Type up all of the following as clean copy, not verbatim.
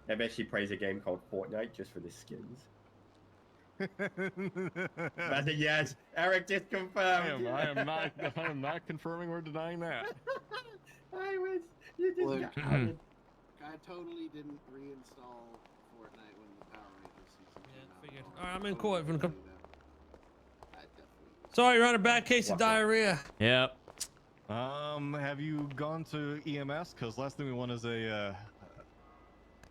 I bet she plays a game called Fortnite just for the skins. That's a yes. Eric just confirmed. I am not confirming or denying that. I was. You just Look, got outed. I totally didn't reinstall Fortnite when the Power Rangers season came out. Figured. All right, I'm in court. I definitely was. Sorry, you're on a bad case of diarrhea. Yep. Have you gone to EMS? Because last thing we want is a,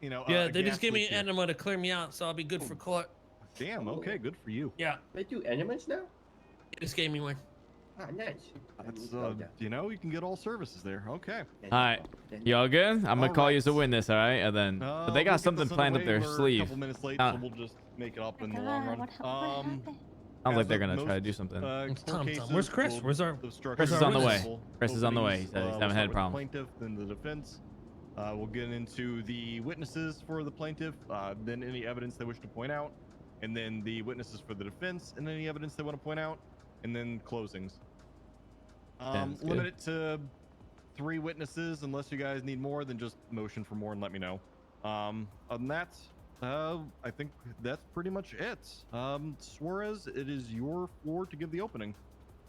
Yeah, they just gave me an enema to clear me out, so I'll be good for court. Damn. Okay, good for you. Yeah. They do enemas now? They just gave me one. Ah, nice. That's you can get all services there. Okay. All right. You all good? I'm gonna call you as a witness, all right? And then, but they got something planned up their sleeve. A couple minutes late, so we'll just make it up in the long run. Sounds like they're gonna try to do something. Where's Chris? Where's our? Chris is on the way. Chris is on the way. He said he's having head problems. Plaintiff, then the defense. We'll get into the witnesses for the plaintiff, then any evidence they wish to point out, and then the witnesses for the defense, and any evidence they want to point out, and then closings. Limit it to 3 witnesses unless you guys need more, then just motion for more and let me know. Other than that, I think that's pretty much it. Suarez, it is your floor to give the opening.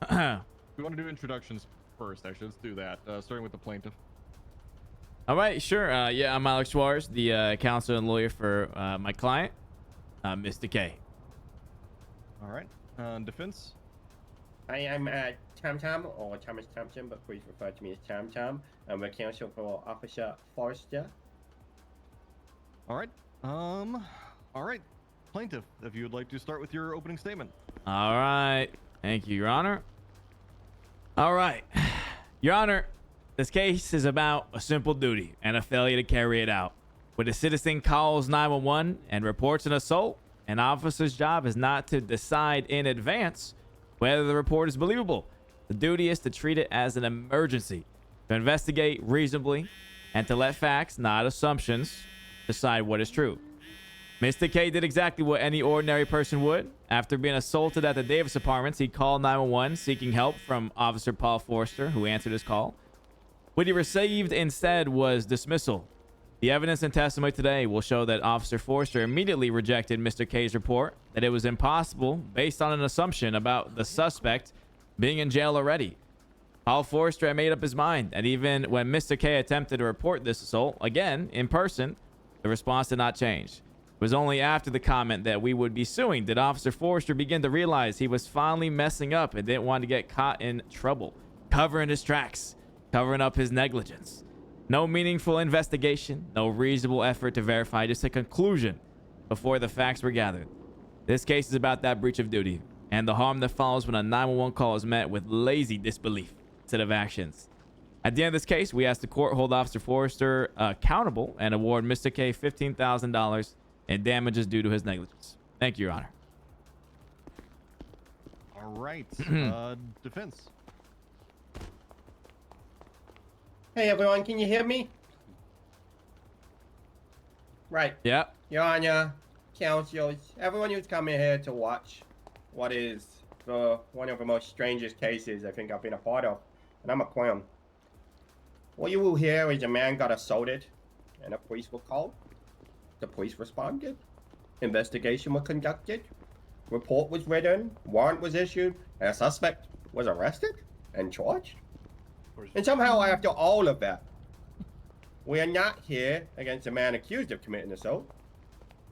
We want to do introductions first, actually. Let's do that, starting with the plaintiff. All right, sure. Yeah, I'm Alex Suarez, the counsel and lawyer for my client, Mr. K. All right. Defense? I am Tam Tam, or Thomas Thompson, but please refer to me as Tam Tam. I'm a counsel for Officer Forrester. All right. All right. Plaintiff, if you would like to start with your opening statement. All right. Thank you, Your Honor. All right. Your Honor, this case is about a simple duty and a failure to carry it out. When a citizen calls 911 and reports an assault, an officer's job is not to decide in advance whether the report is believable. The duty is to treat it as an emergency, to investigate reasonably, and to let facts, not assumptions, decide what is true. Mr. K did exactly what any ordinary person would. After being assaulted at the Davis Apartments, he called 911 seeking help from Officer Paul Forster, who answered his call. What he received instead was dismissal. The evidence and testimony today will show that Officer Forster immediately rejected Mr. K's report that it was impossible based on an assumption about the suspect being in jail already. Paul Forster had made up his mind, and even when Mr. K attempted to report this assault, again, in person, the response did not change. It was only after the comment that we would be suing did Officer Forster begin to realize he was finally messing up and didn't want to get caught in trouble, covering his tracks, covering up his negligence. No meaningful investigation, no reasonable effort to verify, just a conclusion before the facts were gathered. This case is about that breach of duty and the harm that follows when a 911 call is met with lazy disbelief instead of actions. At the end of this case, we ask the court hold Officer Forrester accountable and award Mr. K $15,000 in damages due to his negligence. Thank you, Your Honor. All right. Defense. Hey everyone, can you hear me? Right. Yep. Your Honor, counsels, everyone who's coming here to watch what is one of the most strangest cases I think I've been a part of, and I'm a clown. What you will hear is a man got assaulted, and the police were called. The police responded. Investigation was conducted. Report was written. Warrant was issued. And a suspect was arrested and charged. And somehow, after all of that, we are not here against a man accused of committing assault.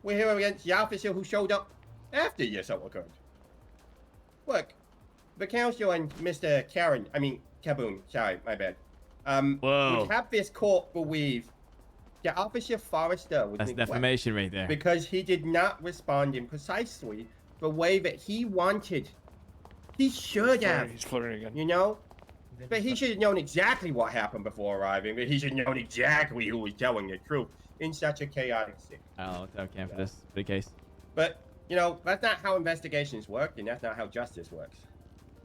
We're here against the officer who showed up after the assault occurred. Look, the counsel and Mr. Kaboom, sorry, my bad. We have this court believe that Officer Forrester was That's defamation right there. because he did not respond in precisely the way that he wanted. He should have. He's flirting again. You know? But he should have known exactly what happened before arriving. But he should have known exactly who was telling the truth in such a chaotic scene. Oh, okay, for this big case. But, you know, that's not how investigations work, and that's not how justice works.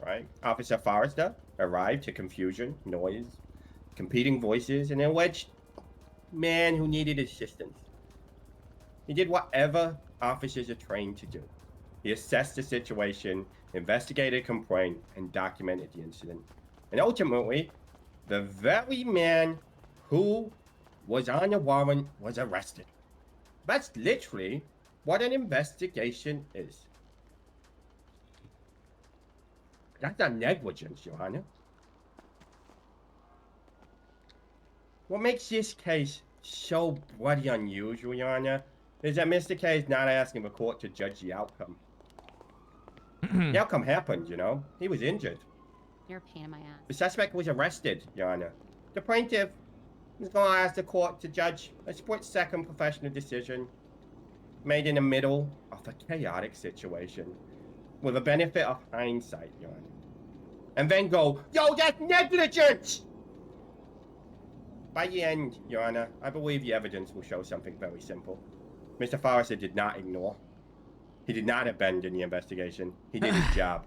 Right? Officer Forrester arrived to confusion, noise, competing voices, and an alleged man who needed assistance. He did whatever officers are trained to do. He assessed the situation, investigated a complaint, and documented the incident. And ultimately, the very man who was on the warrant was arrested. That's literally what an investigation is. That's not negligence, Your Honor. What makes this case so bloody unusual, Your Honor, is that Mr. K is not asking the court to judge the outcome. The outcome happened, you know. He was injured. You're a pain in my ass. The suspect was arrested, Your Honor. The plaintiff is going to ask the court to judge a split-second professional decision made in the middle of a chaotic situation with the benefit of hindsight, Your Honor. And then go, yo, that's negligence! By the end, Your Honor, I believe the evidence will show something very simple. Mr. Forrester did not ignore. He did not abandon the investigation. He did his job.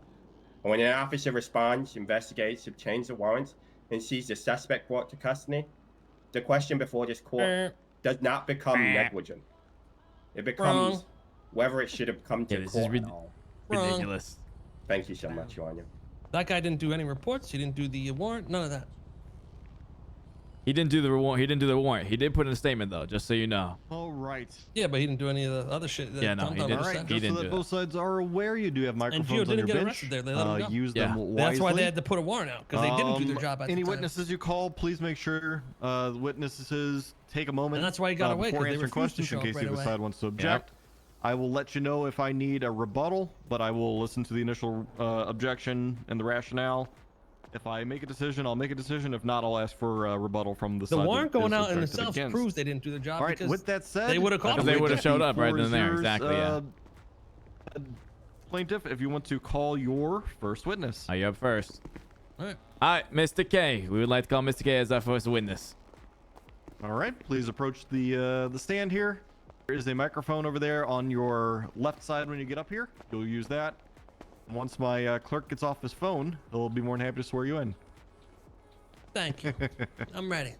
And when an officer responds, investigates, obtains the warrants, and sees the suspect brought to custody, the question before this court does not become negligent. It becomes whether it should have come to this court is at all. ridiculous. Thank you so much, Your Honor. That guy didn't do any reports. He didn't do the warrant. None of that. He didn't do the warrant. He didn't do the warrant. He did put in a statement though, just so you know. All right. Yeah, but he didn't do any of the other shit. That Yeah, no, Tom he Tom didn't. just All right, said. He just didn't so do that both sides are aware, you do have microphones Gio on didn't your get bench. arrested there. They let him go. Use Yeah. them wisely. That's why they had to put a warrant out, because they didn't do their job at Any the time. witnesses you call, please make sure the witnesses take a moment. And that's why he got away, before 'cause they answering refused to questions show in up case right either away. side wants to object. I will let you know if I need a rebuttal, but I will listen to the initial objection and the rationale. If I make a decision, I'll make a decision. If not, I'll ask for a rebuttal from the The side. warrant that going is out in objected itself against. proves they didn't do their job. All right. because With that said, they would have caught him. They wait would have to showed up right before then and there. yours, Exactly, yeah. Plaintiff, if you want to call your first witness. Are you up first? All right. All right, Mr. K. We would like to call Mr. K as our first witness. All right, please approach the stand here. There is a microphone over there on your left side when you get up here. You'll use that. Once my clerk gets off his phone, he'll be more than happy to swear you in. Thank you. I'm ready.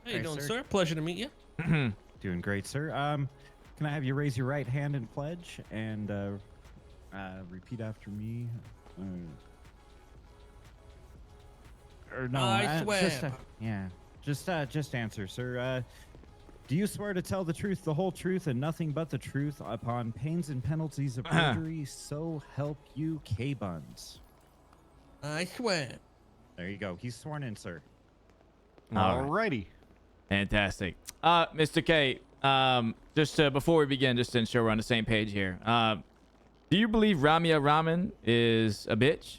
How you Hey, doing, sir. sir? Pleasure to meet you. Doing great, sir. Can I have you raise your right hand and pledge and repeat after me? Or no, I swear. Just answer, sir. Do you swear to tell the truth, the whole truth, and nothing but the truth upon pains and penalties of perjury? So help you, K-Buns. I swear. There you go. He's sworn in, sir. All right. Alrighty. Fantastic. Mr. K, just before we begin, just to ensure we're on the same page here, do you believe Ramya Raman is a bitch?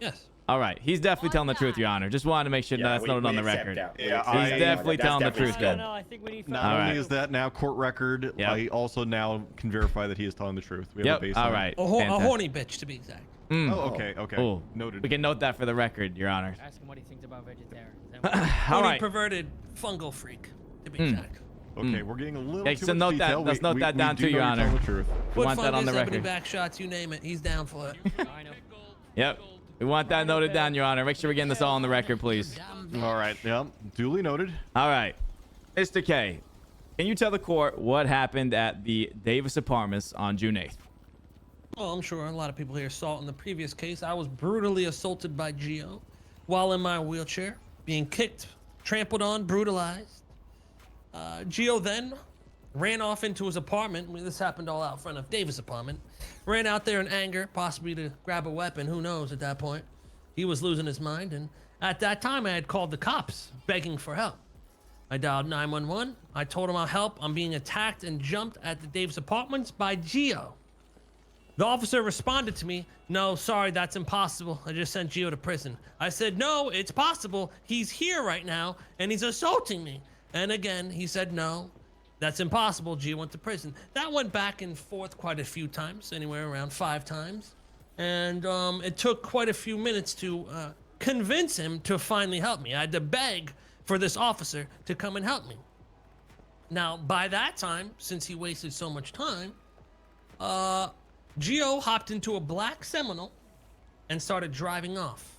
Yes. All right. He's definitely telling the truth, Your Honor. Just wanted to make sure that's noted on the accept record. that. We Yeah, accept he's that. definitely That's telling the definitely truth, good. then. I think we need Not All only right. is that now court record, Yep. I also now can verify that he is telling the truth. We have a Yep. baseline. All right. A Fantastic. horny bitch, to be exact. Mm. Oh, okay, okay. Oh, Noted. we can note that for the record, Your Honor. Ask him what he thinks about vegetarians. All Horny, right. perverted, fungal freak, to be Mm. exact. Okay, we're getting a little Yeah, too so much note that- detail. let's note that down do too, Your know you're Honor. telling the truth. We Foot want that on the fungus, ebony record. back shots, you name it. He's down for it. I know. Yep. We want that noted down, Your Honor. Make sure we're getting this all on the record, please. All right, yeah, duly noted. All right. Mr. K, can you tell the court what happened at the Davis Apartments on June 8th? Well, I'm sure a lot of people here saw it in the previous case. I was brutally assaulted by Gio while in my wheelchair, being kicked, trampled on, brutalized. Gio then ran off into his apartment. I mean, this happened all out front of Davis' apartment. Ran out there in anger, possibly to grab a weapon. Who knows at that point? He was losing his mind. And at that time, I had called the cops, begging for help. I dialed 911. I told him I'll help. I'm being attacked and jumped at the Davis Apartments by Gio. The officer responded to me, "No, sorry, that's impossible. I just sent Gio to prison." I said, "No, it's possible. He's here right now, and he's assaulting me." And again, he said, "No, that's impossible. Gio went to prison." That went back and forth quite a few times, anywhere around 5 times. And it took quite a few minutes to convince him to finally help me. I had to beg for this officer to come and help me. Now, by that time, since he wasted so much time, Gio hopped into a black Seminole and started driving off.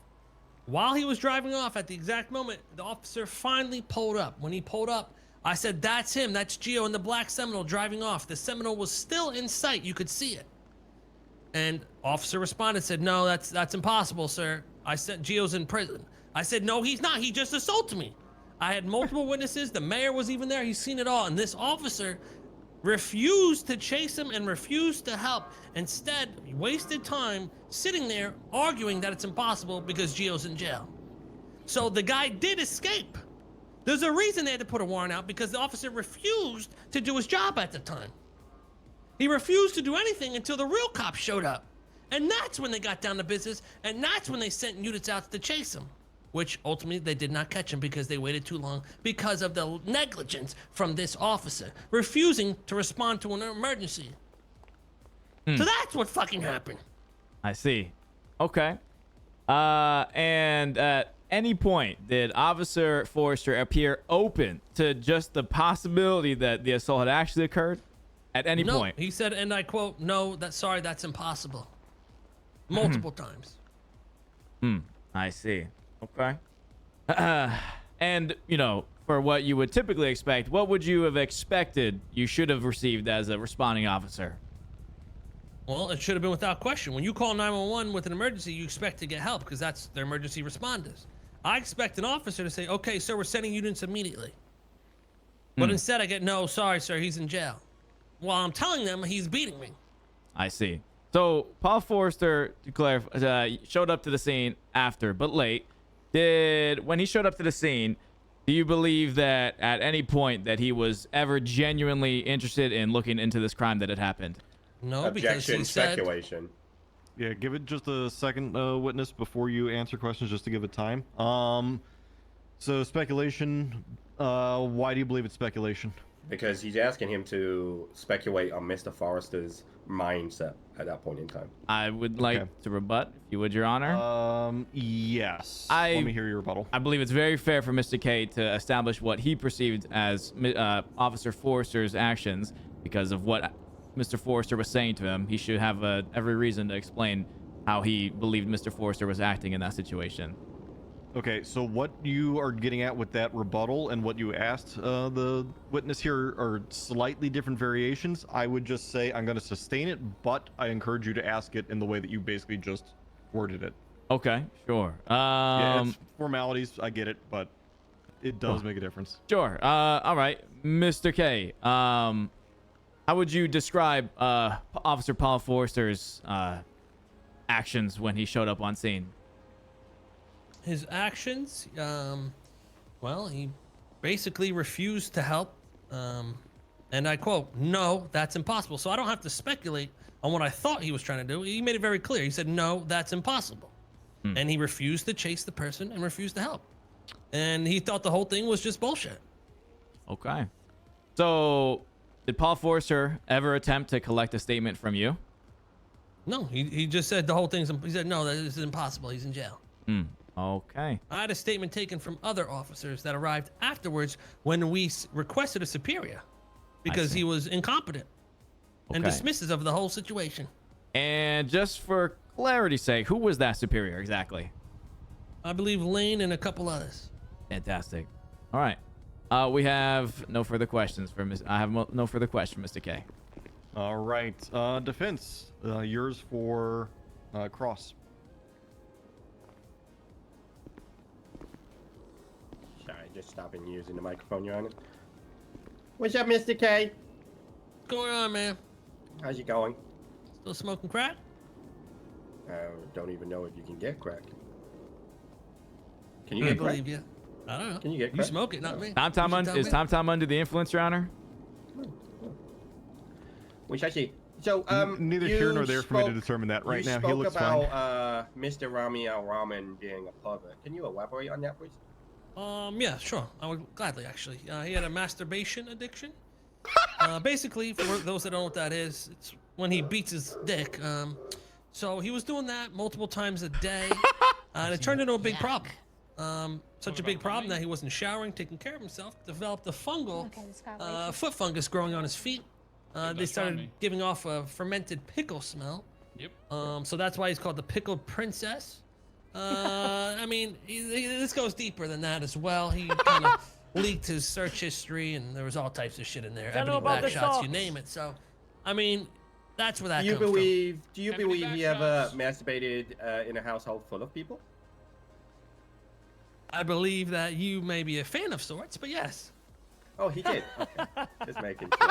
While he was driving off, at the exact moment, the officer finally pulled up. When he pulled up, I said, "That's him. That's Gio in the black Seminole driving off." The Seminole was still in sight. You could see it. And officer responded, said, "No, that's impossible, sir. I said Gio's in prison." I said, "No, he's not. He just assaulted me." I had multiple witnesses. The mayor was even there. He's seen it all. And this officer refused to chase him and refused to help. Instead, he wasted time sitting there arguing that it's impossible because Gio's in jail. So the guy did escape. There's a reason they had to put a warrant out, because the officer refused to do his job at the time. He refused to do anything until the real cops showed up. And that's when they got down to business, and that's when they sent units out to chase him, which ultimately they did not catch him because they waited too long because of the negligence from this officer refusing to respond to an emergency. So that's what fucking happened. I see. Okay. And at any point, did Officer Forrester appear open to just the possibility that the assault had actually occurred? At any No, point? he said, and I quote, "No, sorry, that's impossible." Multiple times. I see. Okay. And, you know, for what you would typically expect, what would you have expected you should have received as a responding officer? Well, it should have been without question. When you call 911 with an emergency, you expect to get help because that's the emergency responders. I expect an officer to say, "Okay, sir, we're sending units immediately." But instead I get, "No, sorry, sir, he's in jail." While I'm telling them he's beating me. I see. So Paul Forrester, to clarify, showed up to the scene after, but late. When he showed up to the scene, do you believe that at any point that he was ever genuinely interested in looking into this crime that had happened? No, because Objection, he said, speculation. Yeah, give it just a second, witness, before you answer questions, just to give it time. So speculation. Why do you believe it's speculation? Because he's asking him to speculate on Mr. Forrester's mindset at that point in time. I would like to rebut, if you would, Your Honor. Yes. Let me hear your rebuttal. I believe it's very fair for Mr. K to establish what he perceived as Officer Forrester's actions because of what Mr. Forrester was saying to him. He should have every reason to explain how he believed Mr. Forrester was acting in that situation. Okay, so what you are getting at with that rebuttal and what you asked the witness here are slightly different variations. I would just say I'm going to sustain it, but I encourage you to ask it in the way that you basically just worded it. Okay, sure. Yeah, it's formalities, I get it, but it does make a difference. Sure. All right, Mr. K. How would you describe Officer Paul Forrester's actions when he showed up on scene? his actions, well, he basically refused to help. And I quote, "No, that's impossible." So I don't have to speculate on what I thought he was trying to do. He made it very clear. He said, "No, that's impossible." And he refused to chase the person and refused to help. And he thought the whole thing was just bullshit. Okay. So, did Paul Forrester ever attempt to collect a statement from you? No, he just said the whole thing's, he said, "No, this is impossible. He's in jail." Okay. I had a statement taken from other officers that arrived afterwards when we requested a superior because he was incompetent and Okay. dismissive of the whole situation. And just for clarity's sake, who was that superior exactly? I believe Lane and a couple others. Fantastic. All right. We have no further questions for I have no further question, Mr. K. All right. Defense. Yours for Cross. Sorry, just stopping using the microphone, Your Honor. What's up, Mr. K? What's going on, man? How's it going? Still smoking crack? I don't even know if you can get crack. Can you I get crack? believe you. I don't know. Can you get You crack? smoke it, not me. Is You should Tom tell me. under the influence, Your Honor? Which actually, so Neither you here nor there for me to spoke- determine that right you now. He spoke looks about fine. Mr. Rami Al Rahman being a pervert. Can you elaborate on that, please? Yeah, sure. I would gladly, actually. He had a masturbation addiction. Basically, for those that don't know what that is, it's when he beats his dick. So he was doing that multiple times a day, and it turned into a big problem. Such a big problem that he wasn't showering, taking care of himself, developed a fungal foot fungus growing on his feet. They started giving off a fermented pickle smell. Yep. So that's why he's called the Pickled Princess. I mean, this goes deeper than that as well. He kind of leaked his search history, and there was all types of shit in there. Ebony back shots, you name it. So, I mean, that's where that Do you comes believe Ebony he back ever shots. masturbated in a household full of people? I believe that you may be a fan of sorts, but yes. Oh, he did. Okay. Just making sure.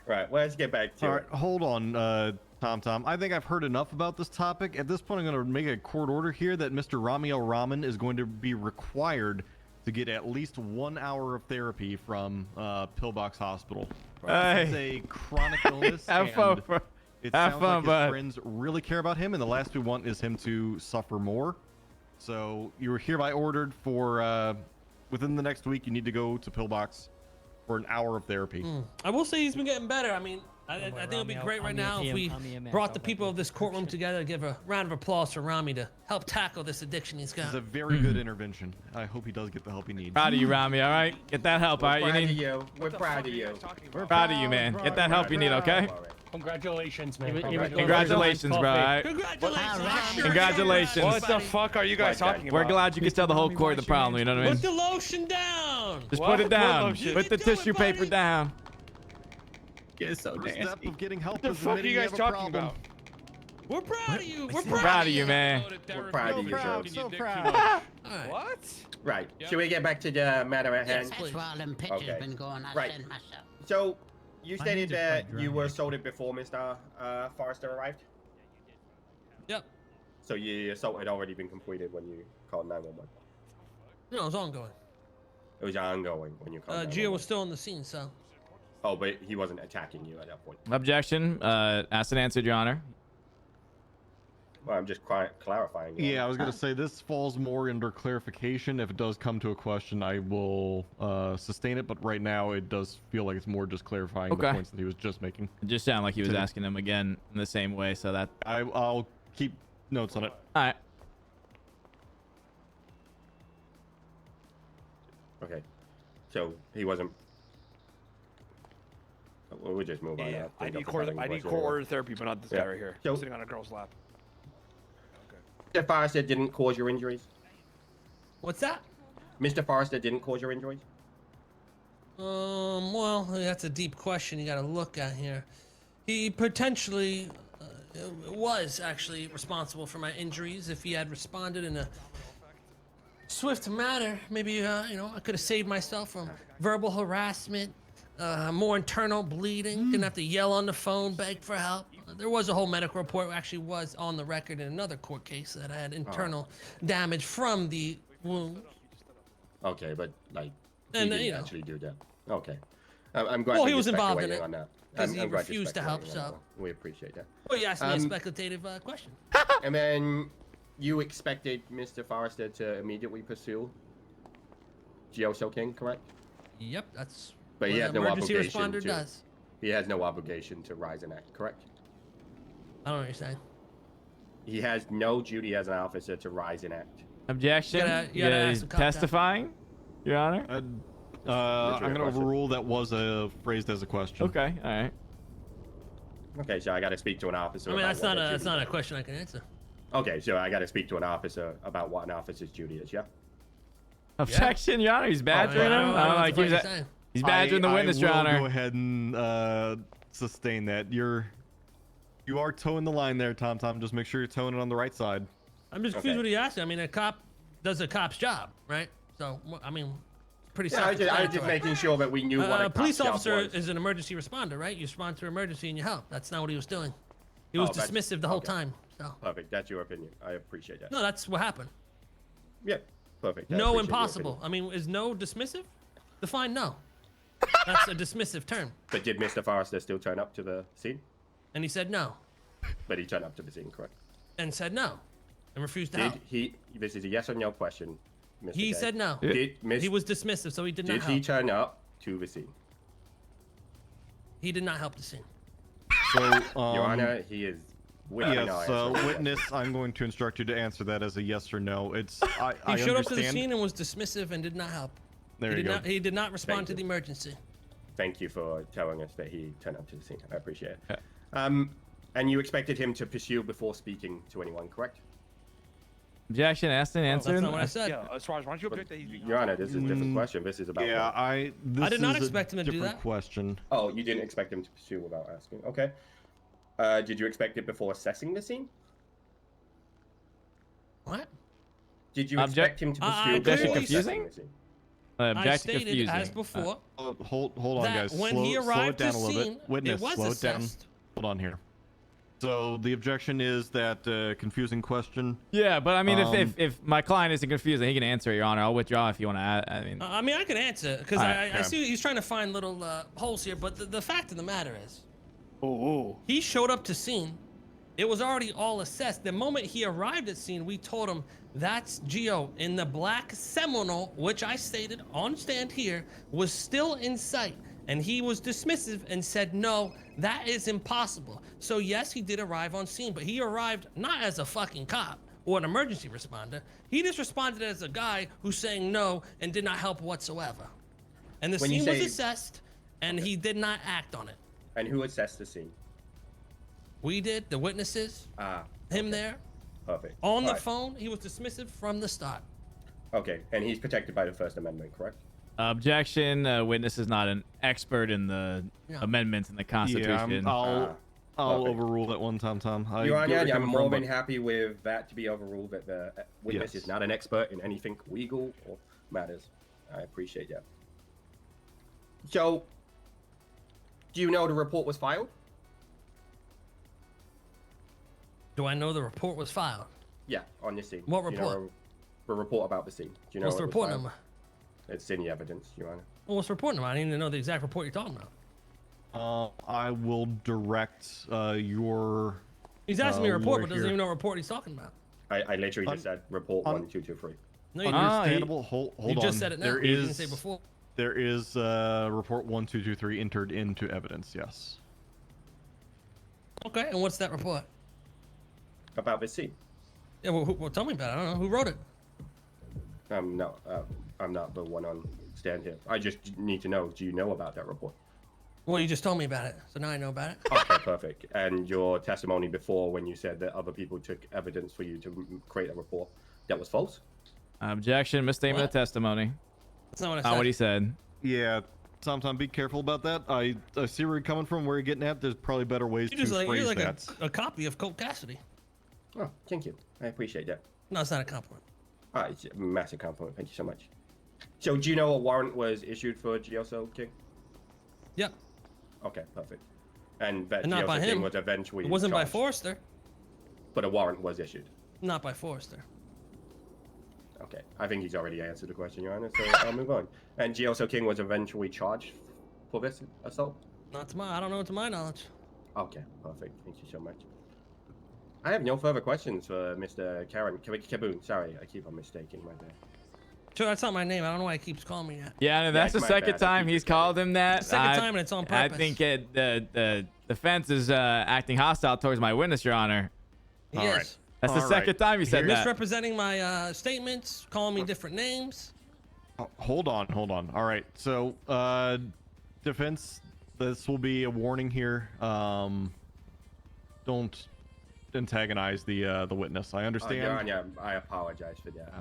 Right, let's get back to All it. right, hold on, Tom. I think I've heard enough about this topic. At this point, I'm going to make a court order here that Mr. Ramiel Rahman is going to be required to get at least 1 hour of therapy from Pillbox Hospital. It's a chronic illness. Have fun, bro. It Have sounds fun, like bud. his friends really care about him, and the last we want is him to suffer more. So you are hereby ordered for within the next week. You need to go to Pillbox for an hour of therapy. I will say he's been getting better. I mean, I think it'd be great right now if we brought the people of this courtroom together to give a round of applause for Rami to help tackle this addiction he's got. It's a very good intervention. I hope he does get the help he needs. Proud of you, Rami. All right, get that help. All right, you Proud of need. you. We're proud of you. We're proud of you, man. Get that help you need. Okay. Congratulations, man. Congratulations, bro. All right. Congratulations, Rami. Congratulations. What the fuck are you guys talking We're about? glad you could tell the whole court the problem. You know what I Put mean? the lotion down. Just What? put it down. What Put the you doing, tissue paper buddy? down. First step of getting help What the is fuck are admitting you guys have a talking problem. about? We're proud of you. We're Proud of you, man. We're proud of you, sir. So proud. All right. What? Right. Should we get back to the matter at hand? please. That's where all them pictures Okay. been going. I Right. sent myself. So, you I stated need to that find you Rami. were assaulted before Mr. Forrester arrived? Yep. So your assault had already been completed when you called 911? No, it's ongoing. It was ongoing when you called 911? Gio was still on the scene, so. Oh, but he wasn't attacking you at that point. Objection. Asked and answered, Your Honor. Well, I'm just clarifying. Yeah, I was going to say this falls more under clarification. If it does come to a question, I will sustain it. But right now, it does feel like it's more just clarifying the Okay. points that he was just making. It just sounded like he was To- asking them again in the same way. So that. I'll keep notes on it. All right. Okay. So he wasn't. We'll just move on. Yeah, I'll I think need of court. another I need question. court order therapy, but not this Yeah. guy right here. So- Sitting on a girl's lap. Mr. Forrester didn't cause your injuries? What's that? Mr. Forrester didn't cause your injuries? Well, that's a deep question you got to look at here. He potentially was actually responsible for my injuries. If he had responded in a swift manner, maybe I could have saved myself from verbal harassment, more internal bleeding. Didn't have to yell on the phone, beg for help. There was a whole medical report, actually was on the record in another court case that I had internal damage from the wound. Okay, but like, he And, didn't you know. actually do that. Okay. I'm glad Well, that he you're was involved in speculating it, on that. 'cause he I'm glad you're refused to help, speculating on so- that one. We appreciate that. Well, you asked me a Um, speculative question. And then you expected Mr. Forrester to immediately pursue Gio King, correct? Yep, that's But he what has an no emergency obligation responder to. does. He has no obligation to rise and act, correct? I don't know what you're saying. He has no duty as an officer to rise and act. Objection. You gotta ask He's the cop that. testifying, Your Honor. I'm Literally going a to question. overrule that was phrased as a question. Okay. All right. Okay, so I got to speak to an officer. I mean, about that's what not their a that's duty not a is. question I can answer. Okay, so I got to speak to an officer about what an officer's duty is. Yeah. Objection, Your Honor. He's badgering I him. don't know I don't what like the he's fuck you're saying. he's badgering the witness, Your I will Honor. go ahead and sustain that. You are towing the line there, Tom. Just make sure you're towing it on the right side. I'm just Okay. confused what he asked. I mean, a cop does a cop's job, right? So, I mean, pretty Yeah, I was just self-explanatory. making sure that we knew what a A police cop's job officer was. is an emergency responder, right? You respond to emergency and you help. That's not what he was doing. He was Oh, that's- dismissive the whole okay. time. So, Perfect. That's your opinion. I appreciate that. no, that's what happened. Yeah. Perfect. I No, appreciate your impossible. opinion. I mean, is no dismissive? Define no. That's a dismissive term. But did Mr. Forrester still turn up to the scene? And he said no, But he turned up to the scene, correct? and said no, and refused to Did help. he? This is a yes or no question, Mr. He Day. said no. Did Miss? He was dismissive, so he did not Did help. he turn up to the scene? He did not help the scene. So, Your Honor, he is. with no yes, answer. witness, I'm going to instruct you to answer that as a yes or no. It's I He showed up to the understand. scene and was dismissive and did not help. There he you did go. not. He did not respond Thank to you. the emergency. Thank you for telling us that he turned up to the scene. I appreciate it. Yeah. And you expected him to pursue before speaking to anyone, correct? Objection. Asked and That's answered. not what I said. Yeah, Suarez, why don't you object that he's being Your Honor, this is a different Mm, question. This is about. Yeah, what? this did not is a expect him to do different that. question. Oh, you didn't expect him to pursue without asking. Okay. Did you expect it before assessing the scene? What? Did you Object- expect him to I pursue Objection clearly confusing? I I object to stated confusing. as before Hold on, that guys. when slow, he slow it arrived down to a little scene, bit. Witness, it was slow it down. assessed. Hold on here. So the objection is that confusing question. Yeah, but I mean, Um, if my client isn't confused, he can answer it, Your Honor. I'll withdraw if you want to add. I mean, I can answer because Alright, I see he's trying to find little holes here, but the fact of the matter is, Ooh. he showed up to scene. It was already all assessed. The moment he arrived at scene, we told him that's Gio in the black Seminole, which I stated on stand here, was still in sight. And he was dismissive and said, no, that is impossible. So yes, he did arrive on scene, but he arrived not as a fucking cop or an emergency responder. He just responded as a guy who's saying no and did not help whatsoever. And the When you scene was say- assessed and he did not act on it. And who assessed the scene? We did, the witnesses, Ah, him there. perfect. On the Alright. phone, he was dismissive from the start. Okay, and he's protected by the First Amendment, correct? objection. Witness is not an expert in the Yeah. amendments in the Constitution. Yeah, I'll perfect. overrule that one, Tom. I Your get where Honor, you're I'm coming more from, than but- happy with that to be overruled, that the witness Yes. is not an expert in anything legal or matters. I appreciate that. So, do you know the report was filed? Do I know the report was filed? Yeah, on the scene. What Do you know report? a report about the scene. Do you know What's the it was report filed? number? It's in the evidence, Your Honor. Well, what's the report number? I need to know the exact report you're talking about. I will direct your. He's asking me a report, lawyer but doesn't here. even know what report he's talking about. I literally Un- just said report un- 1, 2, 2, 3. No, you didn't. Understandable. Hold You on. just said it now. There You is didn't say before. There is report 1223 entered into evidence. Yes. Okay, and what's that report? About the scene. Yeah, well, tell me about it. I don't know who wrote it. No, I'm not the one on stand here. I just need to know, do you know about that report? Well, you just told me about it, so now I know about it. Okay, perfect. And your testimony before when you said that other people took evidence for you to create a report, that was false? Objection. Misstatement of What? testimony. That's not what I Not said. what he said. Yeah. Tom, be careful about that. I see where you're coming from. Where you're getting at. There's probably better ways You're to just phrase you're like that. a copy of Colt Cassidy. Oh, thank you. I appreciate that. No, it's not a compliment. It's a massive compliment. Thank you so much. So, do you know a warrant was issued for Gioso King? Yep. Okay, perfect. And that And not by Gioso King him. was eventually It wasn't by charged, Forrester. but a warrant was issued. Not by Forrester. Okay, I think he's already answered the question, Your Honor, so I'll move on. And Gioso King was eventually charged for this assault? Not to my. I don't know to my knowledge. Okay, perfect. Thank you so much. I have no further questions for Mr. Kaboon. Sorry, I keep on mistaking my bad. Sure, that's not my name. I don't know why he keeps calling me that. Yeah, and that's the my second bad. I time keep he's forgetting. called him that. Second time, and it's on I purpose. think the defense is acting hostile towards my witness, Your Honor. He All is. right. That's the All second right. time he said that. Misrepresenting my statements, calling me different names. Hold on. All right. So, defense, this will be a warning here. Don't antagonize the witness. I understand. Your Honor, I apologize for that.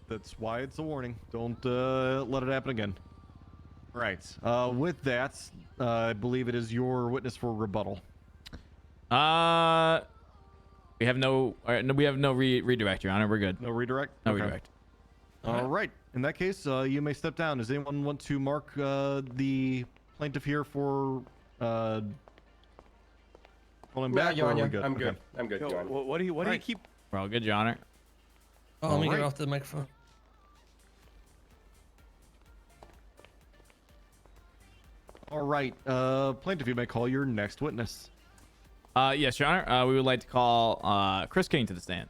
That's why it's a warning. Don't let it happen again. Right. With that, I believe it is your witness for rebuttal. We have no redirect, Your Honor. We're good. No redirect. No Okay. redirect. All right. In that case, you may step down. Does anyone want to mark the plaintiff here for pulling No, back? Your or are we Honor, good? I'm Okay. good. I'm good, Yo, Your Honor. what do you Right. keep? We're all good, Your Honor. Oh, let me get Alright. off the microphone. All right. Plaintiff, you may call your next witness. Yes, Your Honor. We would like to call Chris King to the stand.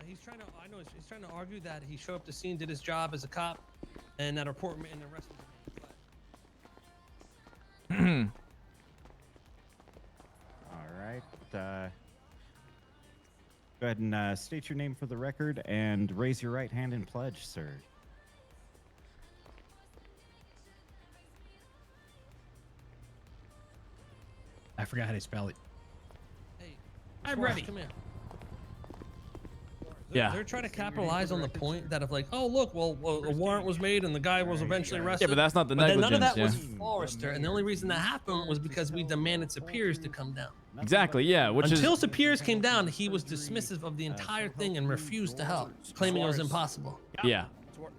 He's trying to. I know he's trying to argue that he showed up to scene, did his job as a cop, and that report and the rest of the. All right. Go ahead and state your name for the record and raise your right hand and pledge, sir. I forgot how to spell it. Hey, I'm Forrest, ready. Come here. Yeah. They're trying to capitalize on the point that of like, oh look, well a warrant was made and the guy was eventually arrested. Yeah, but that's not the But then negligence. none of that was Yeah. Forrester, and the only reason that happened was because we demanded superiors to come down. Exactly. Yeah. Which Until is superiors came down, he was dismissive of the entire thing and refused to help, claiming it was impossible. yeah.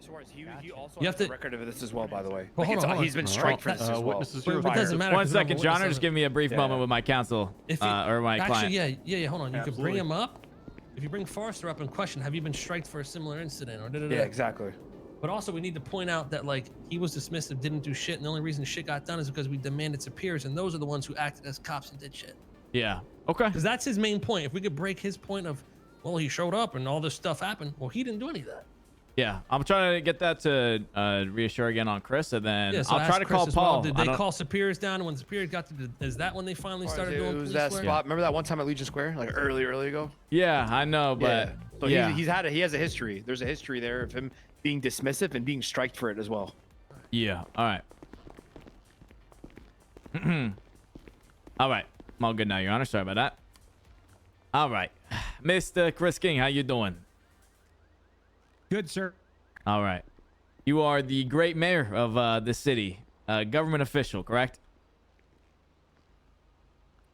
Suarez, he also You has have a to- record of this as well, by the way. Well, Like, hold on. He's been striked for this as well. Witnesses But here. it doesn't matter. One 'cause we have a second, John. witness Just of it. give me a brief Yeah. moment with my counsel If you, or my actually, client. yeah. Hold on. You could bring Absolutely. him up. If you bring Forrester up and question, have you been striked for a similar incident or da-da-da? Yeah, exactly. But also, we need to point out that like he was dismissive, didn't do shit, and the only reason shit got done is because we demanded superiors, and those are the ones who acted as cops and did shit. Yeah. Okay. Because that's his main point. If we could break his point of, well, he showed up and all this stuff happened. Well, he didn't do any of that. Yeah. I'm trying to get that to reassure again on Chris, and then Yeah, so I'll try ask to Chris call as well. Paul. Did I they don't- call superiors down? And when superiors got to, is that when they finally started doing It police was that work? spot. Remember that one time at Legion Square, like early ago? Yeah, I know, but So yeah. he has a history. There's a history there of him being dismissive and being striked for it as well. Yeah. All right. All right. I'm all good now, Your Honor. Sorry about that. All right. Mr. Chris King, how you doing? Good, sir. All right. You are the great mayor of the city, government official, correct?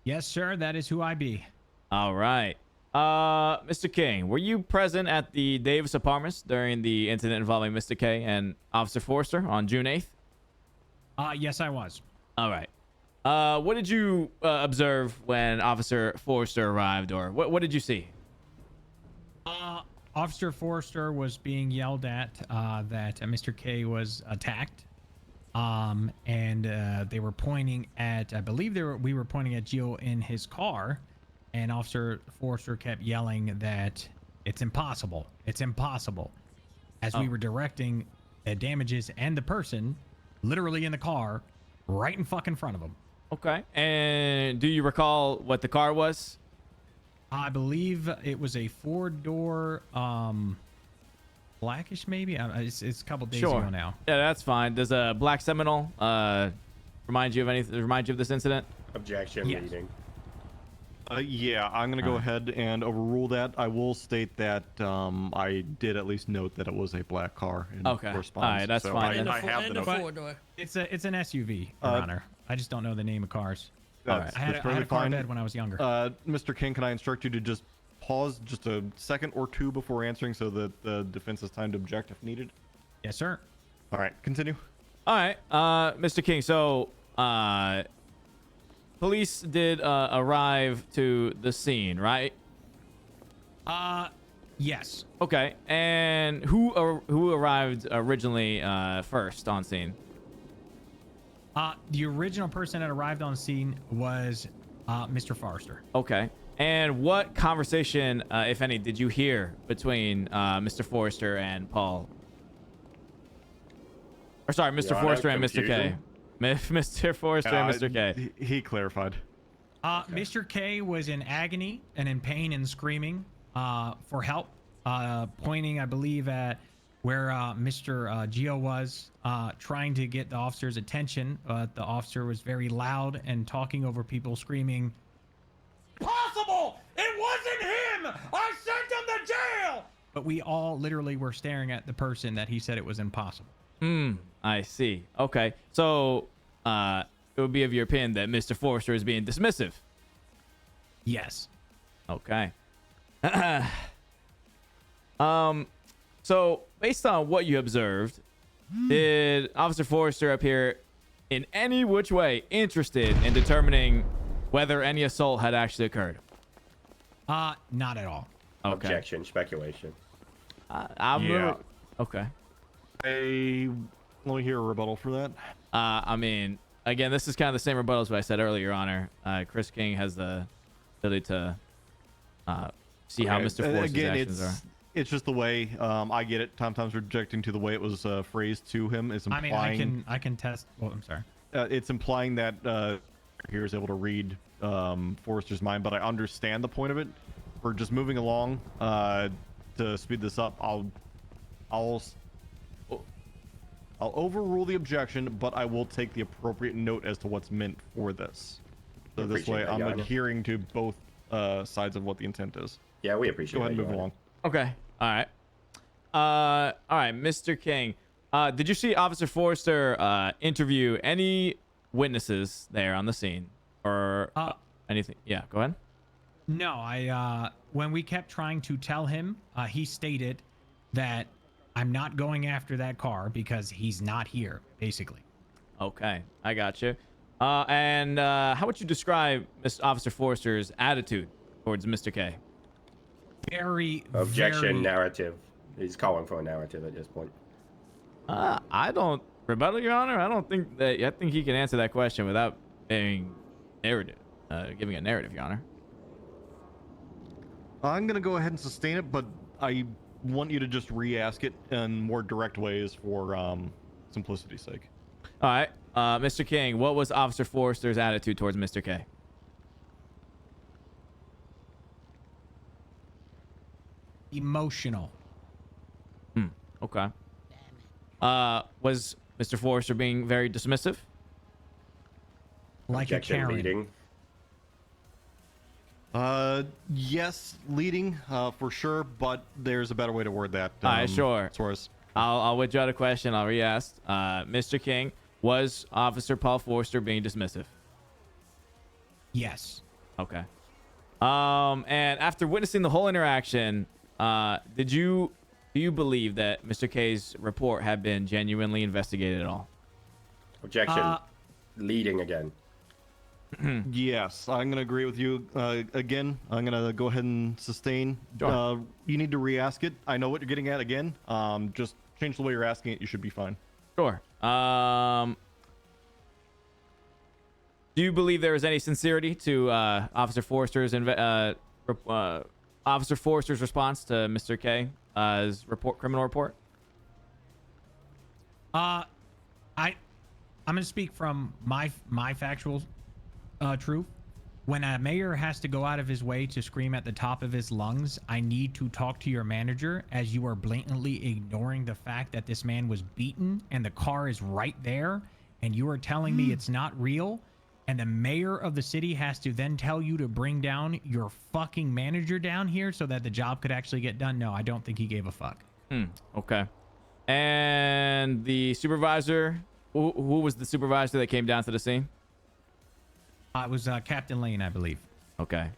Yes, sir. That is who I be. All right. Mr. King, were you present at the Davis Apartments during the incident involving Mr. K and Officer Forrester on June 8th? Yes, I was. All right. What did you observe when Officer Forrester arrived, or what did you see? Officer Forrester was being yelled at that Mr. K was attacked. And they were pointing at, I believe we were pointing at Gio in his car, and Officer Forrester kept yelling that it's impossible. It's impossible. As we were directing the damages and the person literally in the car right in fucking front of him. Okay. And do you recall what the car was? I believe it was a 4-door, blackish maybe. It's a couple days ago now. Yeah, that's fine. Does a black Seminole remind you of anything? Remind you of this incident? Objection Yes. meeting. Yeah, I'm gonna go ahead and overrule that. I will state that I did at least note that it was a black car in Okay. correspondence. Alright, that's so fine I, then. I have the note. four-door. It's an SUV, Your Honor. I just don't know the name of cars. That's, I had that's a perfectly car fine. bed when I was younger. Mr. King, can I instruct you to just pause just a second or two before answering so that the defense has time to object if needed? Yes, sir. All right, continue. All right, Mr. King. So, police did arrive to the scene, right? Yes. Okay. And who arrived originally first on scene? The original person that arrived on scene was Mr. Forrester. Okay. And what conversation, if any, did you hear between Mr. Forrester and Paul? Or sorry, Mr. Your Honor, Forrester and Mr. K. confusion. Mr. Forrester and Mr. K. He clarified. Mr. K was in agony and in pain and screaming for help, pointing, I believe, at where Mr. Gio was, trying to get the officer's attention. The officer was very loud and talking over people, screaming, "Possible! It wasn't him! I sent him to jail!" But we all literally were staring at the person that he said it was impossible. I see. Okay. So, it would be of your opinion that Mr. Forrester is being dismissive. Yes. Okay. So based on what you observed, did Officer Forrester appear in any which way interested in determining whether any assault had actually occurred? Not at all. Okay. Objection. Speculation. I'm Yeah. Okay. Let me hear a rebuttal for that. I mean, again, this is kind of the same rebuttal as what I said earlier, Your Honor. Chris King has the ability to see how Okay, Mr. Forrester's again, actions are. it's just the way I get it. Tom's objecting to the way it was phrased to him. Is I implying mean, I can test. Well, I'm sorry. it's implying that here is able to read Forrester's mind, but I understand the point of it. We're just moving along to speed this up. I'll overrule the objection, but I will take the appropriate note as to what's meant for this. So this Appreciate way, that, I'm Your Honor. adhering to both sides of what the intent is. Yeah, we appreciate Go ahead and that, move Your along. Okay. All right. All right, Mr. King. Did you see Officer Forrester interview any witnesses there on the scene or anything? Yeah, go ahead. No, when we kept trying to tell him, he stated that I'm not going after that car because he's not here, basically. Okay, I got you. And how would you describe Mr. Officer Forrester's attitude towards Mr. K? Objection narrative. He's calling for a narrative at this point. I don't rebuttal, Your Honor. I don't think that. I think he can answer that question without being narrative, giving a narrative, Your Honor. I'm gonna go ahead and sustain it, but I want you to just re-ask it in more direct ways for simplicity's sake. All right, Mr. King, what was Officer Forrester's attitude towards Mr. K? Emotional. Okay. Was Mr. Forrester being very dismissive? Like a Objection Karen. leading. Yes, leading for sure, but there's a better way to word that. All right, sure. Suarez. I'll withdraw the question. I'll re-ask. Mr. King, was Officer Paul Forrester being dismissive? Yes. Okay. And after witnessing the whole interaction, do you believe that Mr. K's report had been genuinely investigated at all? Objection leading again. Yes, I'm gonna agree with you. Again, I'm gonna go ahead and sustain. Sure. You need to re-ask it. I know what you're getting at again. Just change the way you're asking it. You should be fine. Sure. Do you believe there is any sincerity to Officer Forrester's response to Mr. K's criminal report? I'm gonna speak from my factual truth. When a mayor has to go out of his way to scream at the top of his lungs, I need to talk to your manager, as you are blatantly ignoring the fact that this man was beaten and the car is right there, and you are telling me it's not real, and the mayor of the city has to then tell you to bring down your fucking manager down here so that the job could actually get done. No, I don't think he gave a fuck. Okay. And the supervisor, who was the supervisor that came down to the scene? It was Captain Lane, I believe. Okay.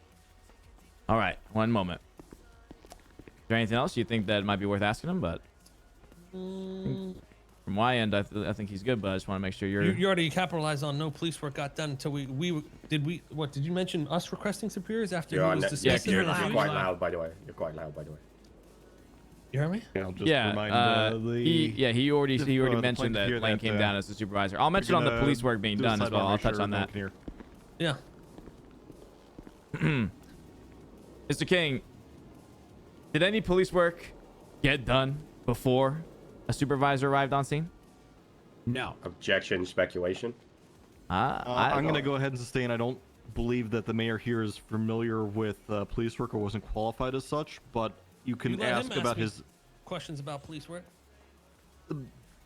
All right. One moment. Is there anything else you think that might be worth asking him? But from my end, I think he's good. But I just want to make sure You already capitalized on no police work got done until did you mention us requesting superiors after he was dismissed? You're quite loud, by the way. You're quite loud, by the way. You heard me? Yeah, I'll just remind he already the mentioned that plaintiff Lane here came that, down as the supervisor. I'll mention on the police work being done as well. I'll touch on that. Yeah. Mr. King, did any police work get done before a supervisor arrived on scene? No. Objection speculation. I'm going to go ahead and sustain. I don't believe that the mayor here is familiar with police work or wasn't qualified as such, but you can ask about his questions about police work.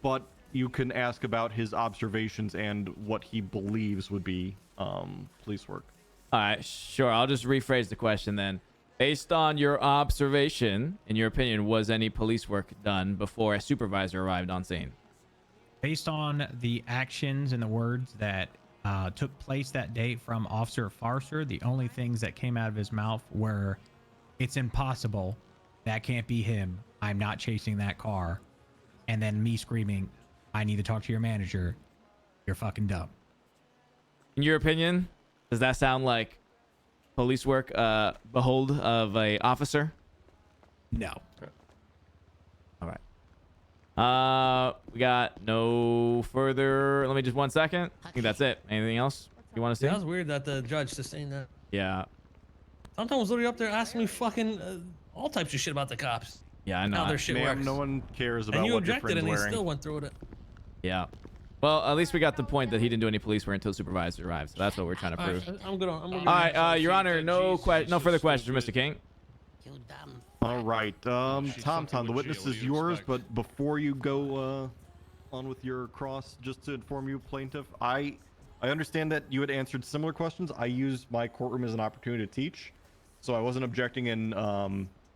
But you can ask about his observations and what he believes would be police work. All right, sure. I'll just rephrase the question then. Based on your observation, in your opinion, was any police work done before a supervisor arrived on scene? Based on the actions and the words that took place that day from Officer Forrester, the only things that came out of his mouth were, "It's impossible. That can't be him. I'm not chasing that car." And then me screaming, "I need to talk to your manager. You're fucking dumb." In your opinion, does that sound like police work behold of a officer? No. All right. We got no further. Let me just 1 second. I think that's it. Anything else you want to say? That was weird that the judge sustained that. Yeah. Sometimes was literally up there asking me fucking all types of shit about the cops. Yeah, I know. How their shit Ma'am, works. no one cares about And you what your objected friend's and he wearing. still went through with it. Yeah. Well, at least we got the point that he didn't do any police work until the supervisor arrived. So that's what we're trying to prove. I'm good on. All right, Your Honor, no further questions, Mr. King. All right, Tom, the witness is yours, but before you go on with your cross, just to inform you, plaintiff, I understand that you had answered similar questions. I used my courtroom as an opportunity to teach, so I wasn't objecting in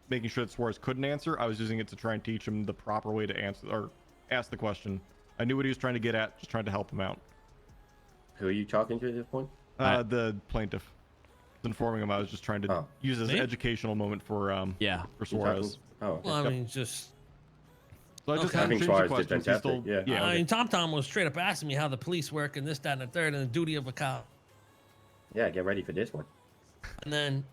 making sure that Suarez couldn't answer. I was using it to try and teach him the proper way to answer or ask the question. I knew what he was trying to get at, just trying to help him out. Who are you talking to at this point? The plaintiff. Informing him I was just trying to use as an Me? educational moment for Yeah. for Suarez. Oh, Well, I okay. mean, just. So I just Okay. had I to think change the Suarez did questions. He's fantastic, still, yeah. yeah. I Okay. mean, Tom was straight up asking me how the police work and this, that, and the third, and the duty of a cop. Yeah, get ready for this one. And then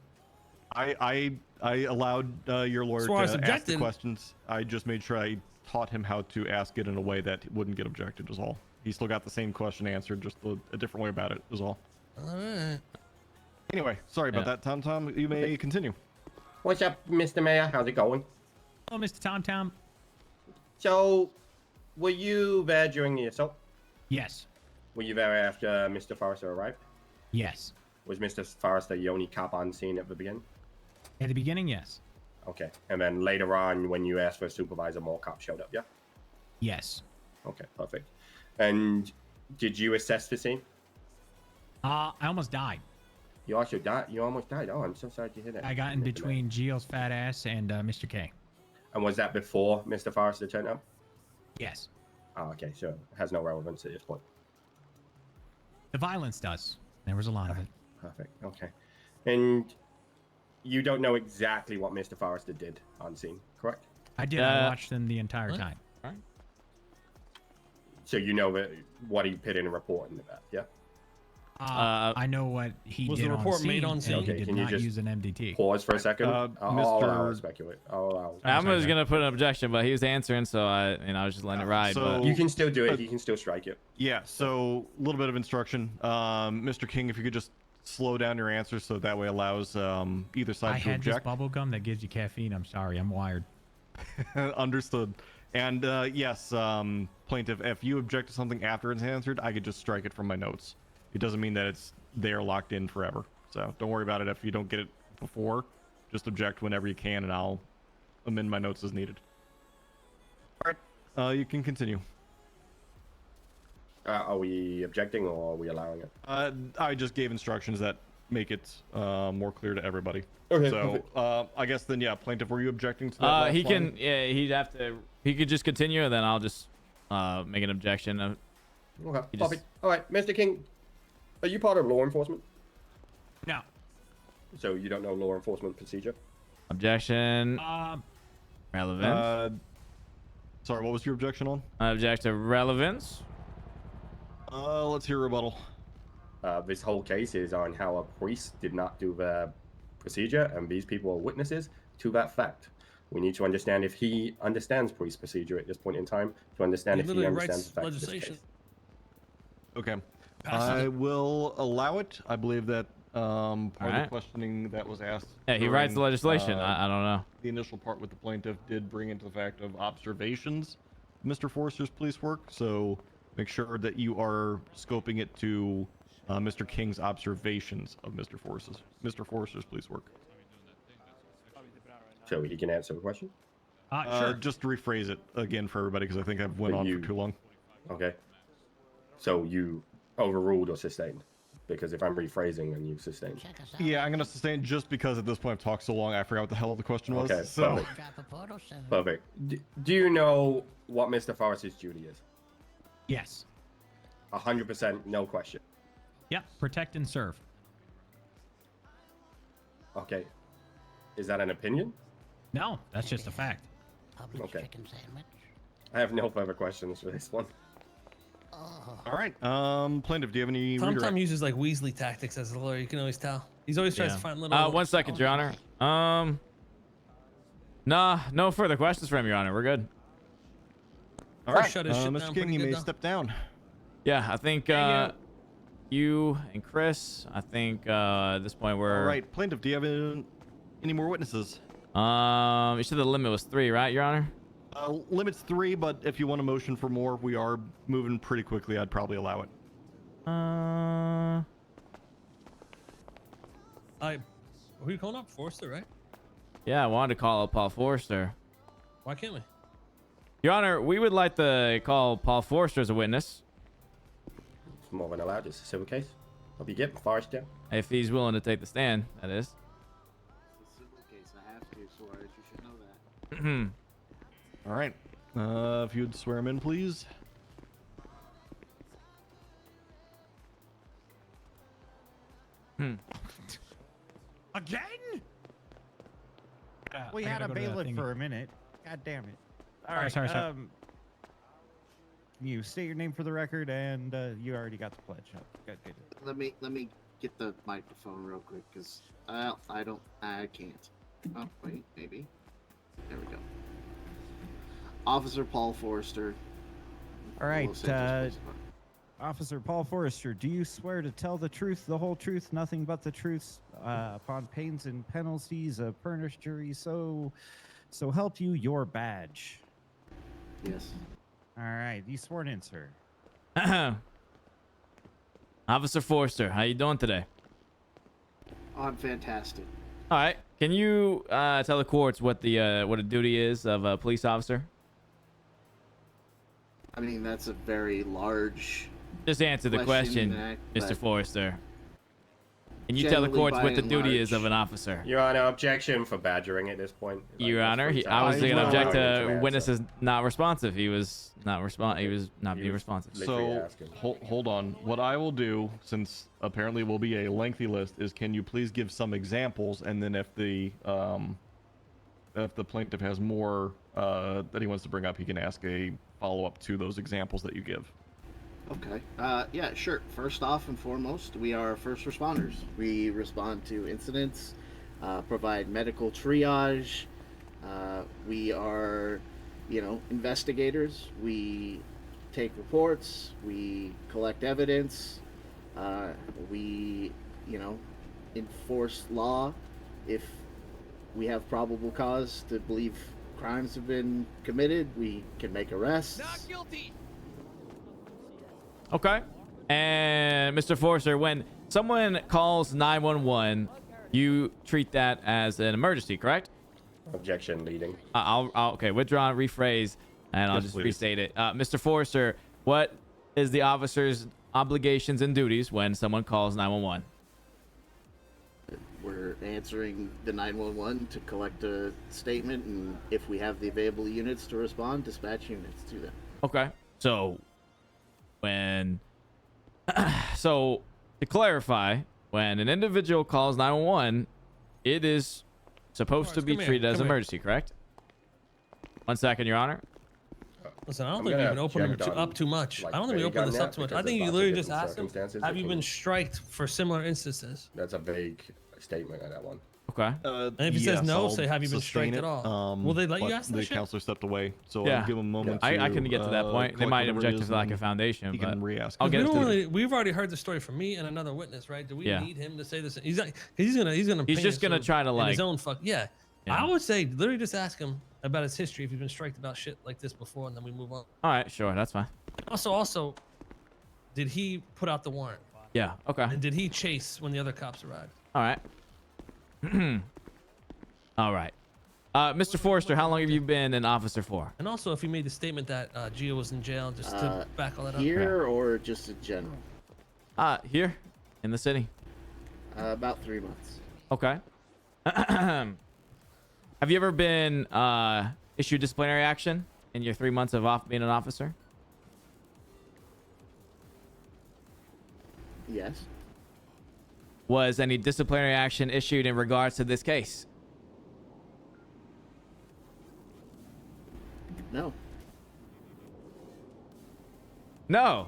I allowed your lawyer Suarez to ask the objected. questions. I just made sure I taught him how to ask it in a way that wouldn't get objected. Is all. He still got the same question answered, just a different way about it. Is all. all right. Anyway, sorry about Yeah. that, Tom. You may continue. What's up, Mr. Mayor? How's it going? Oh, Mr. Tom. So, were you there during the assault? Yes. Were you there after Mr. Forrester arrived? Yes. Was Mr. Forrester the only cop on scene at the beginning? At the beginning, yes. Okay. And then later on, when you asked for a supervisor, more cops showed up, yeah? Yes. Okay, perfect. And did you assess the scene? I almost died. You also died? You almost died? Oh, I'm so sorry to hear that. I got in Mr. Mayor. between Gio's fat ass and Mr. K. And was that before Mr. Forrester turned up? Yes. Oh, okay, so it has no relevance at this point. The violence does. There was a lot of it. Perfect, okay. And you don't know exactly what Mr. Forrester did on scene, correct? I did. I watched them the entire what? time. So you know what he put in a report in the back, yeah? I know what he Was did the report on scene, made on and scene? he Okay, did can you not just use an MDT. Pause for a second. I'll allow Mr. it, speculate. I'll allow it. I'm sorry, just Jack. gonna put an objection, but he was answering, so I was just letting it ride. so- but You can still do it. You can still strike it. Yeah. So a little bit of instruction, Mr. King, if you could just slow down your answers so that way allows either side I to had this object. bubble gum that gives you caffeine. I'm sorry. I'm wired. Understood. And yes, plaintiff, if you object to something after it's answered, I could just strike it from my notes. It doesn't mean that it's there locked in forever. So don't worry about it if you don't get it before. Just object whenever you can, and I'll amend my notes as needed. All right, you can continue. Are we objecting or are we allowing it? I just gave instructions that make it more clear to everybody. Okay, So I guess then, yeah, plaintiff, were you objecting to that? last he can. line? Yeah, he'd have to. He could just continue, and then I'll just make an objection. Okay, You just- perfect. All right, Mr. King, are you part of law enforcement? No. So you don't know law enforcement procedure? Objection. Relevance. Sorry, what was your objection on? Object to relevance. Let's hear rebuttal. This whole case is on how a priest did not do the procedure, and these people are witnesses to that fact. We need to understand if he understands priest procedure at this point in time to understand He if he literally understands writes the facts of this legislation. case. Okay. Passes I it. will allow it. I believe that part of the Alright. questioning that was asked. Yeah, he writes the during, legislation. I don't know. The initial part with the plaintiff did bring into the fact of observations, Mr. Forrester's police work. So make sure that you are scoping it to Mr. King's observations of Mr. Forrester's police work. So he can answer the question? Sure. Just to rephrase it again for everybody, because I think I've went But on you- for too long. Okay. So you overruled or sustained? Because if I'm rephrasing, then you sustained. Yeah, I'm gonna sustain just because at this point I've talked so long, I forgot what the hell the question was. Okay, So perfect. Perfect. Do you know what Mr. Forrester's duty is? Yes. 100%, no question. Yep. Protect and serve. Okay. Is that an opinion? No, that's just a fact. Okay. Chicken sandwich. I have no further questions for this one. all right, plaintiff, do you have any Tom redirect? uses like Weasley tactics as a lawyer. You can always tell. He's always tries Yeah. to find little. 1 second, Your Honor. Nah, no further questions from Your Honor. We're good. All First right, shut his shit Mr. down King, pretty you good, may though. step down. Yeah, I think you and Chris. I think at this point we're. All right, plaintiff, do you have any more witnesses? You said the limit was 3, right, Your Honor? Limit's 3, but if you want a motion for more, we are moving pretty quickly. I'd probably allow it. Who are you calling up? Forster, right? Yeah, I wanted to call up Paul Forster. Why can't we? Your Honor, we would like to call Paul Forster as a witness It's more than allowed. It's a civil case. Hope you get Forrester. if he's willing to take the stand. That is. It's a civil case. I have to, Suarez. You All right. If you'd swear him in, please. Again? We I had gotta a go to the bailiff thingy. for a minute. God damn it. All Sorry, right. sorry. Can you state your name for the record, and you already got the pledge. Oh, good. Let me get the microphone real quick, because I can't. Oh wait, maybe. There we go. Officer Paul Forrester. All right, Los Angeles Police Department. Officer Paul Forrester, do you swear to tell the truth, the whole truth, nothing but the truth, upon pains and penalties of furnished jury, so help you your badge? Yes. All right, you sworn in, sir. Officer Forster, how you doing today? I'm fantastic. All right. Can you tell the courts what a duty is of a police officer? I mean, that's a very large. Just answer the Question, question, but Mr. Forrester. Can you tell the generally, courts by what the and duty is large- of an officer? Your Honor, objection for badgering at this point. Your that's Honor, three he times. obviously I gonna will object allow him to answer. witnesses not responsive. He was not being He was- responsive. Literally So asking. hold on. What I will do, since apparently will be a lengthy list, is can you please give some examples, and then if the plaintiff has more that he wants to bring up, he can ask a follow-up to those examples that you give. Okay. Yeah, sure. First off and foremost, we are first responders. We respond to incidents, provide medical triage. We are, investigators. We take reports. We collect evidence. We, enforce law if we have probable cause to believe crimes have been committed. We can make arrests. Not guilty. Okay. And Mr. Forster, when someone calls 911, you treat that as an emergency, correct? Objection leading. I'll okay, withdraw, rephrase, and I'll Yes, just please. restate it. Mr. Forster, what is the officer's obligations and duties when someone calls 911? We're answering the 911 to collect a statement, and if we have the available units to respond, dispatch units to them. Okay. So so to clarify, when an individual calls 911, it is supposed to Forrest, be come here, treated as come an here. emergency, correct? 1 second, Your Honor. Listen, I don't I'm think we gonna even opened them object on, up too much. like, I don't think we vague opened on this that up too much. because I think there's you lots of literally just different asked him, circumstances have that you can- been striked for similar instances? That's a vague statement on that one. Okay. And if he says no, I'll say, have you been sustain striked at it, all? Will they let you but ask that the shit? counselor stepped away, so Yeah. I'll give him a moment I to, couldn't get to that point. They collect might whatever it object is, to lack and of foundation, he but can re-ask. I'll it. get We it don't to the- really, we've already heard the story from me and another witness, right? Do we Yeah. need him to say this? He's like, he's gonna He's paint just us gonna in- try to, in his like- own fuck. Yeah. Yeah. I would say literally just ask him about his history if he's been striked about shit like this before, and then we move on. All right, sure, that's fine. Also, did he put out the warrant? Yeah. Okay. And did he chase when the other cops arrived? All right. All right. Mr. Forrester, how long have you been an officer for? And also, if he made the statement that Gio was in jail, just to back all that up. Here or just in general? Here in the city. About 3 months. Okay. Have you ever been issued disciplinary action in your 3 months of being an officer? Yes. Was any disciplinary action issued in regards to this case? No. No.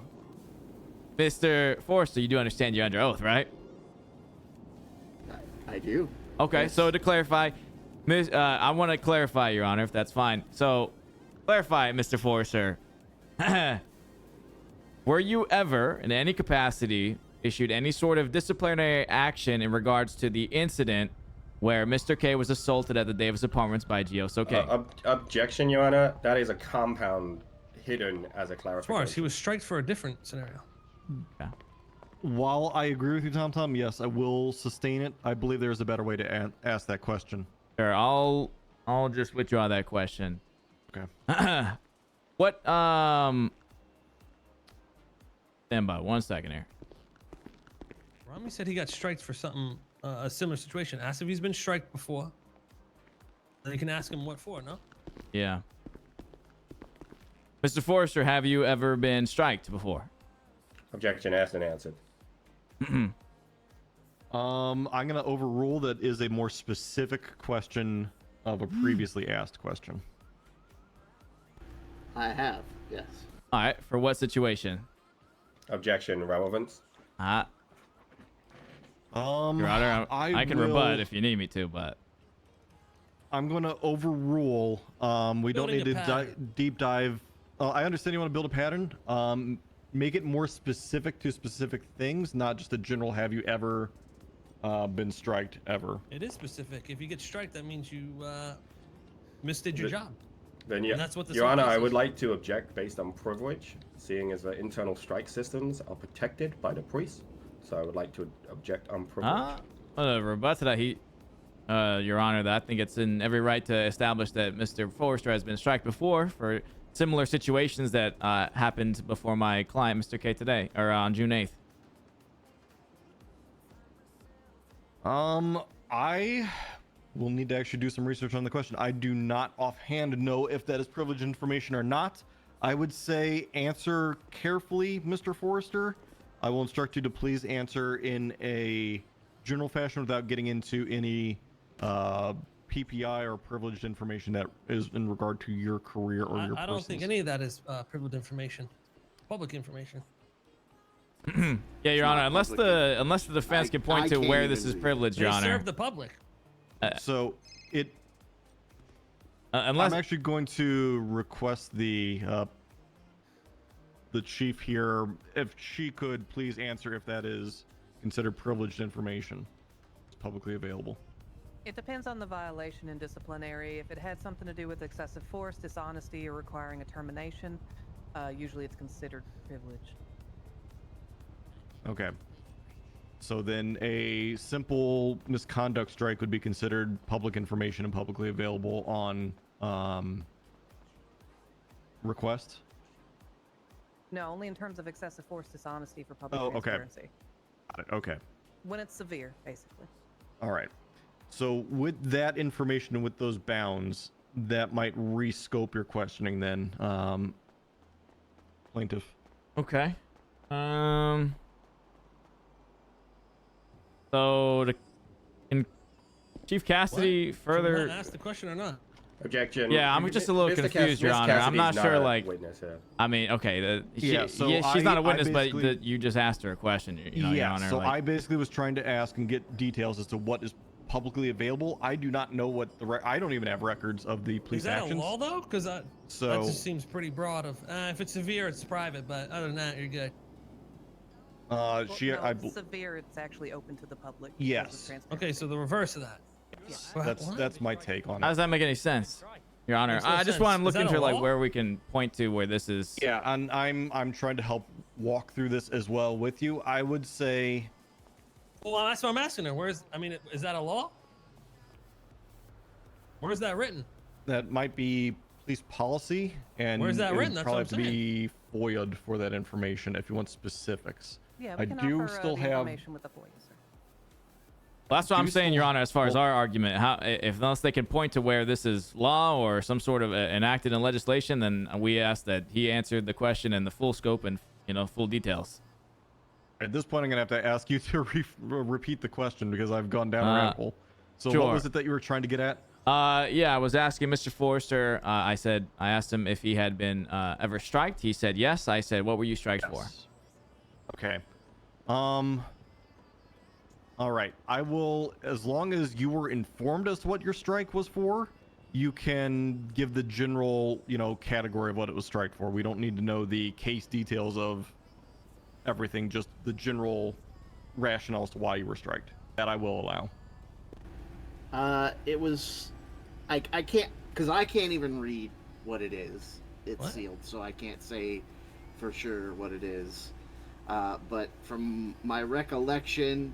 Mr. Forrester, you do understand you're under oath, right? I do. Okay, Yes. so to clarify, I want to clarify, Your Honor, if that's fine. So, clarify, Mr. Forrester. Were you ever, in any capacity, issued any sort of disciplinary action in regards to the incident where Mr. K was assaulted at the Davis Apartments by Gioso K? Objection, Your Honor. That is a compound hidden as a As far clarification. as he was striked for a different scenario. Yeah. While I agree with you, Tom, yes, I will sustain it. I believe there's a better way to ask that question. Sure, I'll just withdraw that question. Okay. What stand by 1 second here. Rami said he got striked for something, a similar situation. Ask if he's been striked before. Then you can ask him what for, no? Yeah. Mr. Forrester, have you ever been striked before? Objection asked and answered. I'm gonna overrule that is a more specific question of a previously asked question. I have, yes. All right. For what situation? Objection relevance. Your Honor, I can will- rebut if you need me to, but I'm going to overrule. We don't Building need a to pattern. deep dive. I understand you want to build a pattern. Make it more specific to specific things, not just a general have you ever been striked ever. It is specific. If you get striked, that means you misdid your job. Then, And that's what this Your Honor, case I is. would like to object based on privilege, seeing as the internal strike systems are protected by the police. So I would like to object on privilege. rebut to that, Your Honor, that I think it's in every right to establish that Mr. Forrester has been striked before for similar situations that happened before my client, Mr. K, today, or on June 8th. I will need to actually do some research on the question. I do not offhand know if that is privileged information or not. I would say answer carefully, Mr. Forrester. I will instruct you to please answer in a general fashion without getting into any PPI or privileged information that is in regard to your career or your I don't think any of that is privileged information. Public information. Yeah, Your Honor, not public unless the defense can point I to can't where even this is read it. privileged, They Your Honor. serve the public. So it. Unless I'm actually going to request the chief here if she could please answer if that is considered privileged information. It's publicly available. It depends on the violation and disciplinary. If it had something to do with excessive force, dishonesty, or requiring a termination, usually it's considered privileged. Okay. So then a simple misconduct strike would be considered public information and publicly available on request? No, only in terms of excessive force, dishonesty for public Oh, okay. transparency. Got it. Okay. When it's severe, basically. All right. So with that information and with those bounds, that might rescope your questioning then, plaintiff. Okay. So can Chief Cassidy further? Ask the question or not? Objection. Yeah, I'm just a little Mr. confused, Your Miss Honor. I'm Cassidy's not sure, a like- witness here. I mean, okay, Yeah, so she's not a I witness, but basically- you just asked her a question, you know, Your Yeah, Honor. so like- I basically was trying to ask and get details as to what is publicly available. I do not know what I don't even have records of the police Is that actions. a law though? Because that So just seems pretty broad. Of if it's severe, it's private. But other than that, you're good. Well, she, no, I, if it's severe, it's actually open to the public. because of Yes. transparency. Okay, so the reverse of that. that's my take on How it. does that make any sense, Your Honor? Makes no I just sense. want to Is look that a into like law? where we can point to where this is. Yeah, and I'm trying to help walk through this as well with you. I would say Well, that's what I'm asking her. Where's? I mean, is that a law? Where's that written? that might be police policy, and Where's that it would written? That's probably what have to be FOIA'd for that information if you want specifics. Yeah, we I can do offer, still the have information with the FOIA, sir. Well, that's what Do I'm you saying, still- Your Honor. As far as well- our argument, unless they can point to where this is law or some sort of enacted in legislation, then we ask that he answered the question in the full scope and full details. At this point, I'm gonna have to ask you to repeat the question because I've gone down a rabbit hole. So sure. what was it that you were trying to get at? Yeah, I was asking Mr. Forrester. I asked him if he had been ever striked. He said yes. I said, what were you striked for? Okay. All right. I will, as long as you were informed as to what your strike was for, you can give the general, category of what it was striked for. We don't need to know the case details of everything, just the general rationale as to why you were striked. That I will allow. It was, I can't, because I can't even read what it is. It's What? sealed, so I can't say for sure what it is. But from my recollection,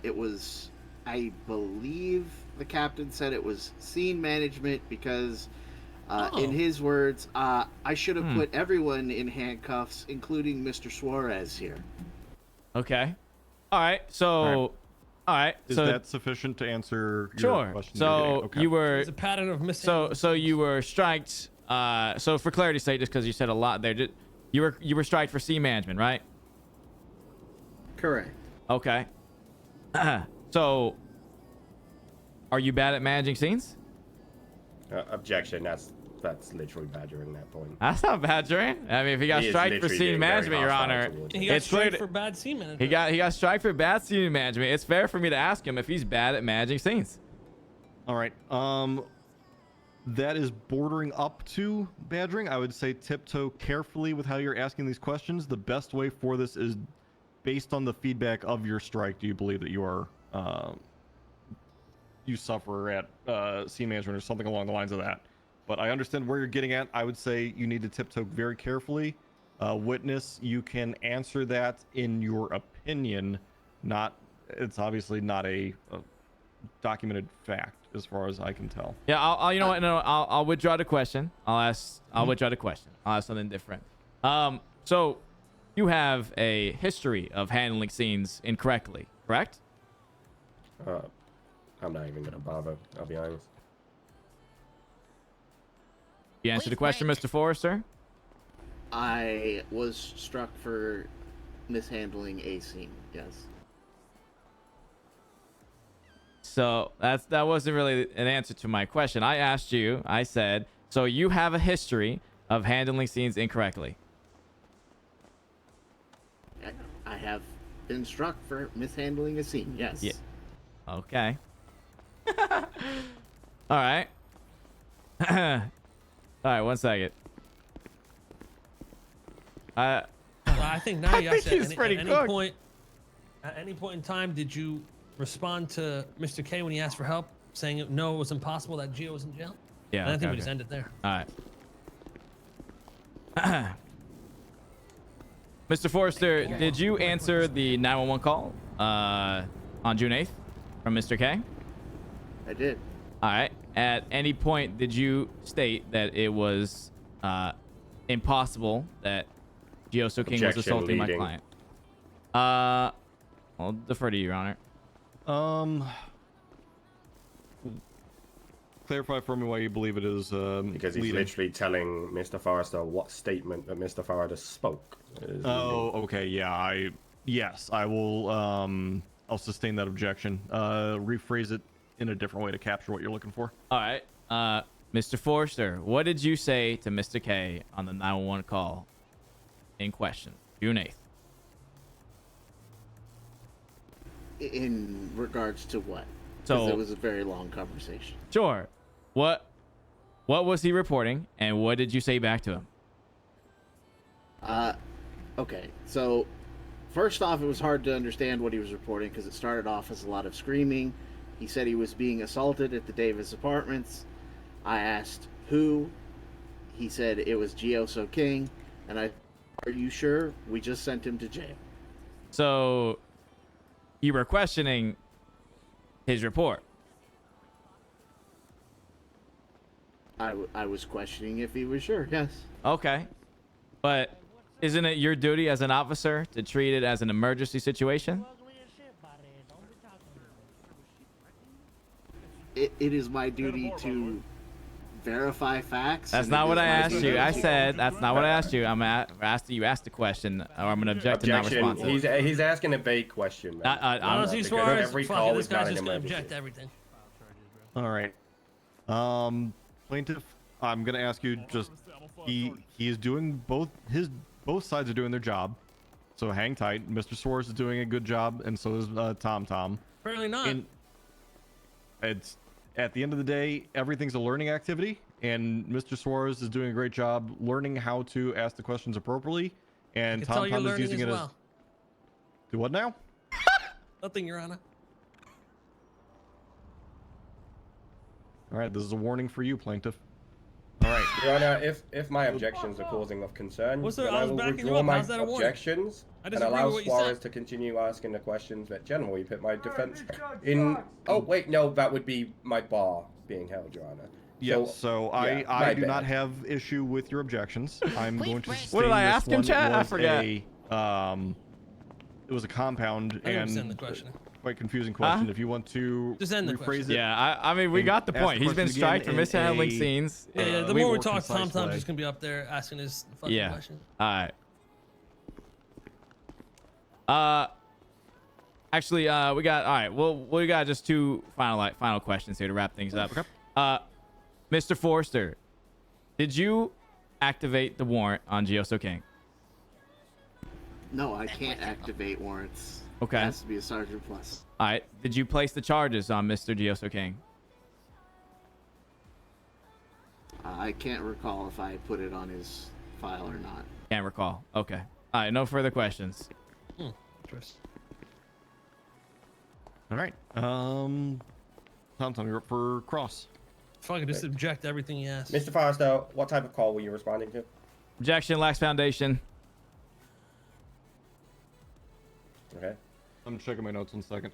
it was, I believe the captain said it was scene management because, in his words, I should have put everyone in handcuffs, including Mr. Suarez here. Okay. All right. So, All right. All right. Is so that sufficient to answer your sure. question? So Okay. you were There's a pattern of mishandling. so you were striked. So for clarity's sake, just because you said a lot there, you were striked for scene management, right? Correct. Okay. So are you bad at managing scenes? Objection. That's literally badgering that point. That's not badgering. I mean, if he got He is striked for literally scene being very management, Your hostile Honor, towards he it. got it's clear striked for bad scene management. he got striked for bad scene management. It's fair for me to ask him if he's bad at managing scenes. All right. That is bordering up to badgering. I would say tiptoe carefully with how you're asking these questions. The best way for this is based on the feedback of your strike. Do you believe that you are you suffer at scene management or something along the lines of that? But I understand where you're getting at. I would say you need to tiptoe very carefully. Witness, you can answer that in your opinion. It's obviously not a documented fact as far as I can tell. Yeah, I'll you know what? No, I'll withdraw the question. I'll withdraw the question. I'll ask something different. So you have a history of handling scenes incorrectly, correct? I'm not even gonna bother. I'll be honest. You answered the question, Mr. Forrester. I was struck for mishandling a scene. Yes. So that wasn't really an answer to my question. I asked you. I said, so you have a history of handling scenes incorrectly. I have been struck for mishandling a scene. Yes. Yeah. Okay. All right. All right, 1 second. Well, I think now you I have think to. he's pretty At cooked. any point in time, did you respond to Mr. K when he asked for help, saying no, it was impossible that Gio was in jail? Yeah. And I think okay, we just okay. end it there. All right. Mr. Forrester, did you answer the 911 call on June 8th from Mr. K? I did. All right. At any point, did you state that it was impossible that Gio So King was Objection, assaulting leading. my client? I'll defer to you, Your Honor. Clarify for me why you believe it is Because he's leading. literally telling Mr. Forrester what statement that Mr. Forrester spoke. is Oh, okay. Yeah, yes, I will I'll sustain that objection. Rephrase it in a different way to capture what you're looking for. All right. Mr. Forrester, what did you say to Mr. K on the 911 call in question, June 8th? In regards to what? So- Because it was a very long conversation. Sure. What was he reporting, and what did you say back to him? Okay, so first off, it was hard to understand what he was reporting because it started off as a lot of screaming. He said he was being assaulted at the Davis Apartments. I asked who. He said it was Gio So King, and are you sure? We just sent him to jail. So you were questioning his report. I was questioning if he was sure. Yes. Okay. But isn't it your duty as an officer to treat it as an emergency situation? It is my duty to verify facts. That's and not it what is I my asked duty you. I to- said that's not what I asked you. Asked you asked the question, or I'm gonna object to not Objection. respond. He's asking a vague question. Man. Honestly, because Suarez, every fuck call it, this is not guy's an just gonna emergency. object to everything. All right. Plaintiff, I'm gonna ask you just he is doing both sides are doing their job, so hang tight. Mr. Suarez is doing a good job, and so is Tom. Apparently not. And it's at the end of the day, everything's a learning activity, and Mr. Suarez is doing a great job learning how to ask the questions appropriately, and I can tell you're Tom is learning using as it well. as do what now? Nothing, Your Honor. All right, this is a warning for you, plaintiff. All right. Your Honor, if my objections are causing of concern, What's there? then I I was will backing you withdraw up. my How's that a warning? objections I and disagree allow with what you Suarez said. to continue asking the questions that generally put my defense in. Oh wait, no, that would be my bar being held, Your Honor. Yes, so yeah, I my do not bad. have issue with your objections. I'm going to sustain What did I this ask him, one. Chad? I It was forgot. it was a compound, I and understand the question. quite confusing question. If you want to Just end the rephrase question. it. Yeah, I mean, we and got the ask point. the He's been question again striked for in mishandling a, scenes. Yeah, the way more we more talk, concise Tom's way. just gonna be up there asking his fucking Yeah. questions. All right. Actually, we got all right. Well, we got just two final questions here to wrap things up. Okay. Mr. Forster, did you activate the warrant on Gioso King? No, I can't activate warrants. Okay. It has to be a Sergeant Plus. All right. Did you place the charges on Mr. Gioso King? I can't recall if I put it on his file or not. Can't recall. Okay. All right. No further questions. Interesting. All right. Tom, you're up for cross. Fuck it, just object to everything he asks. Mr. Forrester, what type of call were you responding to? Objection lacks foundation. Okay. I'm checking my notes 1 second.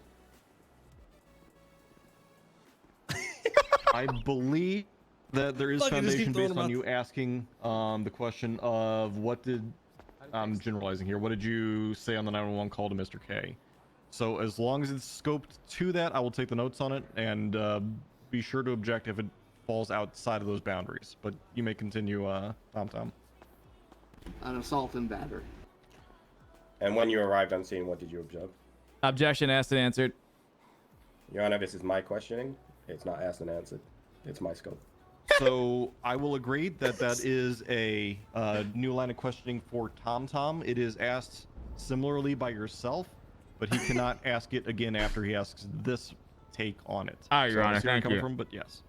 I believe that there is Fucking just keep foundation throwing based them on out. you asking the question of what did I'm generalizing here. What did you say on the 911 call to Mr. K? So as long as it's scoped to that, I will take the notes on it and be sure to object if it falls outside of those boundaries. But you may continue, Tom. An assault and battery. And when you arrived on scene, what did you observe? Objection asked and answered. Your Honor, this is my questioning. It's not asked and answered. It's my scope. So I will agree that that is a new line of questioning for Tom. It is asked similarly by yourself, but he cannot ask it again after he asks this take on it. All right, Your So I Honor, see where you're thank coming you. From, but yes.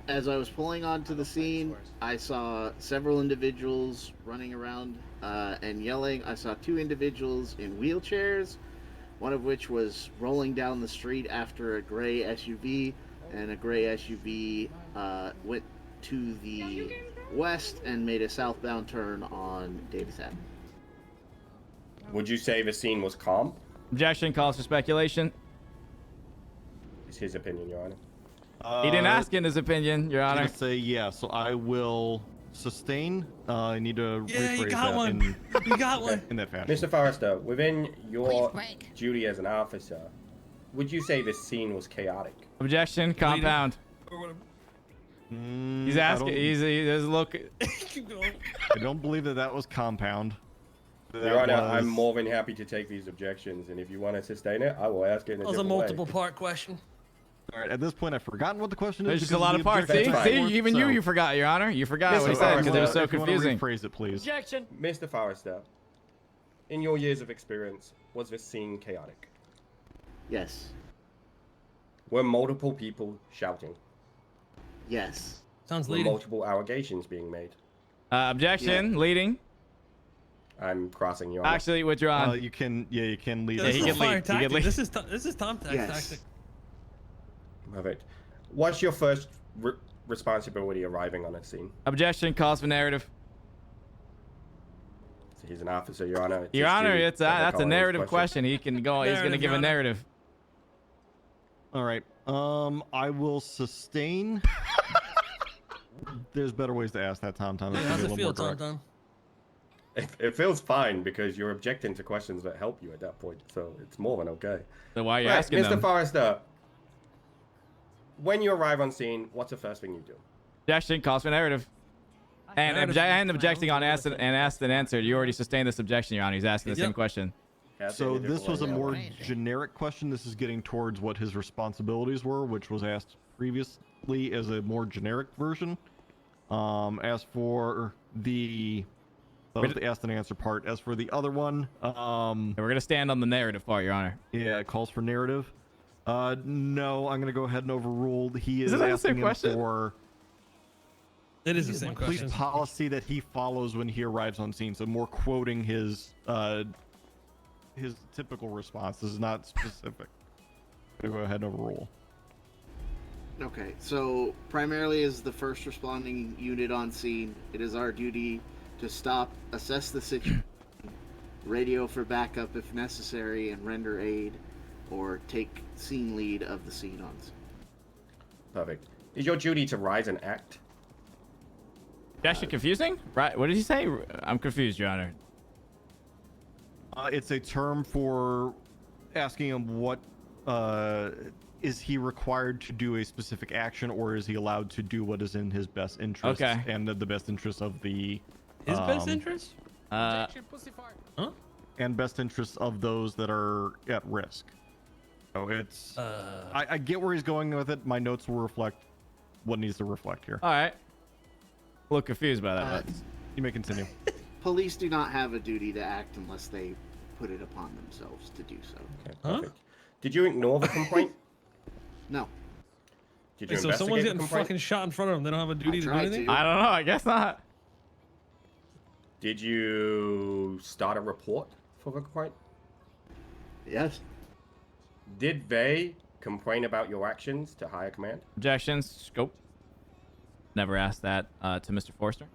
As I was pulling onto the scene, I saw several individuals running around and yelling. I saw two individuals in wheelchairs, one of which was rolling down the street after a gray SUV, and a gray SUV went to the west and made a southbound turn on Davis Avenue. Would you say the scene was calm? Objection calls for speculation. It's his opinion, Your Honor. He didn't ask in his opinion, Your I'm Honor. gonna say yeah, so I will sustain. I need to Yeah, you rephrase got that one. You got one. in that fashion. Mr. Forrester, within your duty as an officer, would you say this scene was chaotic? Objection, compound. He's asking. There's a look. Keep going. I don't believe that was compound. Your Honor, I'm more than happy to take these objections, and if you want to sustain it, I will ask it in a That was a different multiple way. part question. All right, at this point, I've forgotten what the question is. There's just a because lot the of parts. See, objection That's see, fine. forth, even so- you forgot, Your Honor. You forgot what he Mr. said because it was so if you wanna confusing. rephrase it, please. Objection. Mr. Forrester, in your years of experience, was this scene chaotic? Yes. Were multiple people shouting? Yes. Sounds Were leading. multiple allegations being made? Objection, leading. I'm crossing Your Honor. Actually, withdrawn. You can lead. Yeah, he this is can a fire lead. He can tactic. lead. This is Tom Tag's Yes. tactic. Perfect. What's your first responsibility arriving on a scene? Objection calls for narrative. So he's an officer, Your Honor. Your Honor, it's that's a calling his narrative question. He can go. He's gonna Narrative, give Your a Honor. narrative. All right. I will sustain. There's better ways to ask that, Tom. That's How's gonna it be a feel, little more Tom? direct. Tom? It feels fine because you're objecting to questions that help you at that point, so it's more than okay. So why are you Right, asking Mr. them? Forrester, when you arrive on scene, what's the first thing you do? Objection calls for narrative. And, Narrative and is objecting on clown. asked and answered. You already sustained this objection, Your Honor. He's asking the Yep. same question. Ask it So in a this different was a way. more generic question. This is getting towards what his responsibilities were, which was asked previously as a more generic version. As for the that was the asked and answer part. As for the other one, And we're gonna stand on the narrative part, Your Honor. yeah, it calls for narrative. No, I'm gonna go ahead and overrule. He is Isn't that the same asking him question? for It is the same complete question. policy that he follows when he arrives on scene. So more quoting his typical response. This is not specific. I'm gonna go ahead and overrule. Okay, so primarily as the first responding unit on scene, it is our duty to stop, assess the situation, radio for backup if necessary, and render aid, or take scene lead of the scene on scene. Perfect. Is your duty to rise and act? Objection confusing? Right? What did he say? I'm confused, Your Honor. It's a term for asking him what is he required to do a specific action, or is he allowed to do what is in his best interest and the best interest of the His best interest? Uh, Huh? and best interests of those that are at risk. So it's I get where he's going with it. My notes will reflect what needs to reflect here. all right. A little confused by that. but You may continue. Police do not have a duty to act unless they put it upon themselves to do so. Okay, Huh? perfect. Did you ignore the complaint? No. Did you Wait, so if someone's investigate the getting complaint? fucking shot in front of them, they don't have a duty to do tried anything? to. I don't know. I guess not. Did you start a report for the complaint? Yes. Did they complain about your actions to higher command? Objections. Scope. Never asked that to Mr. Forster.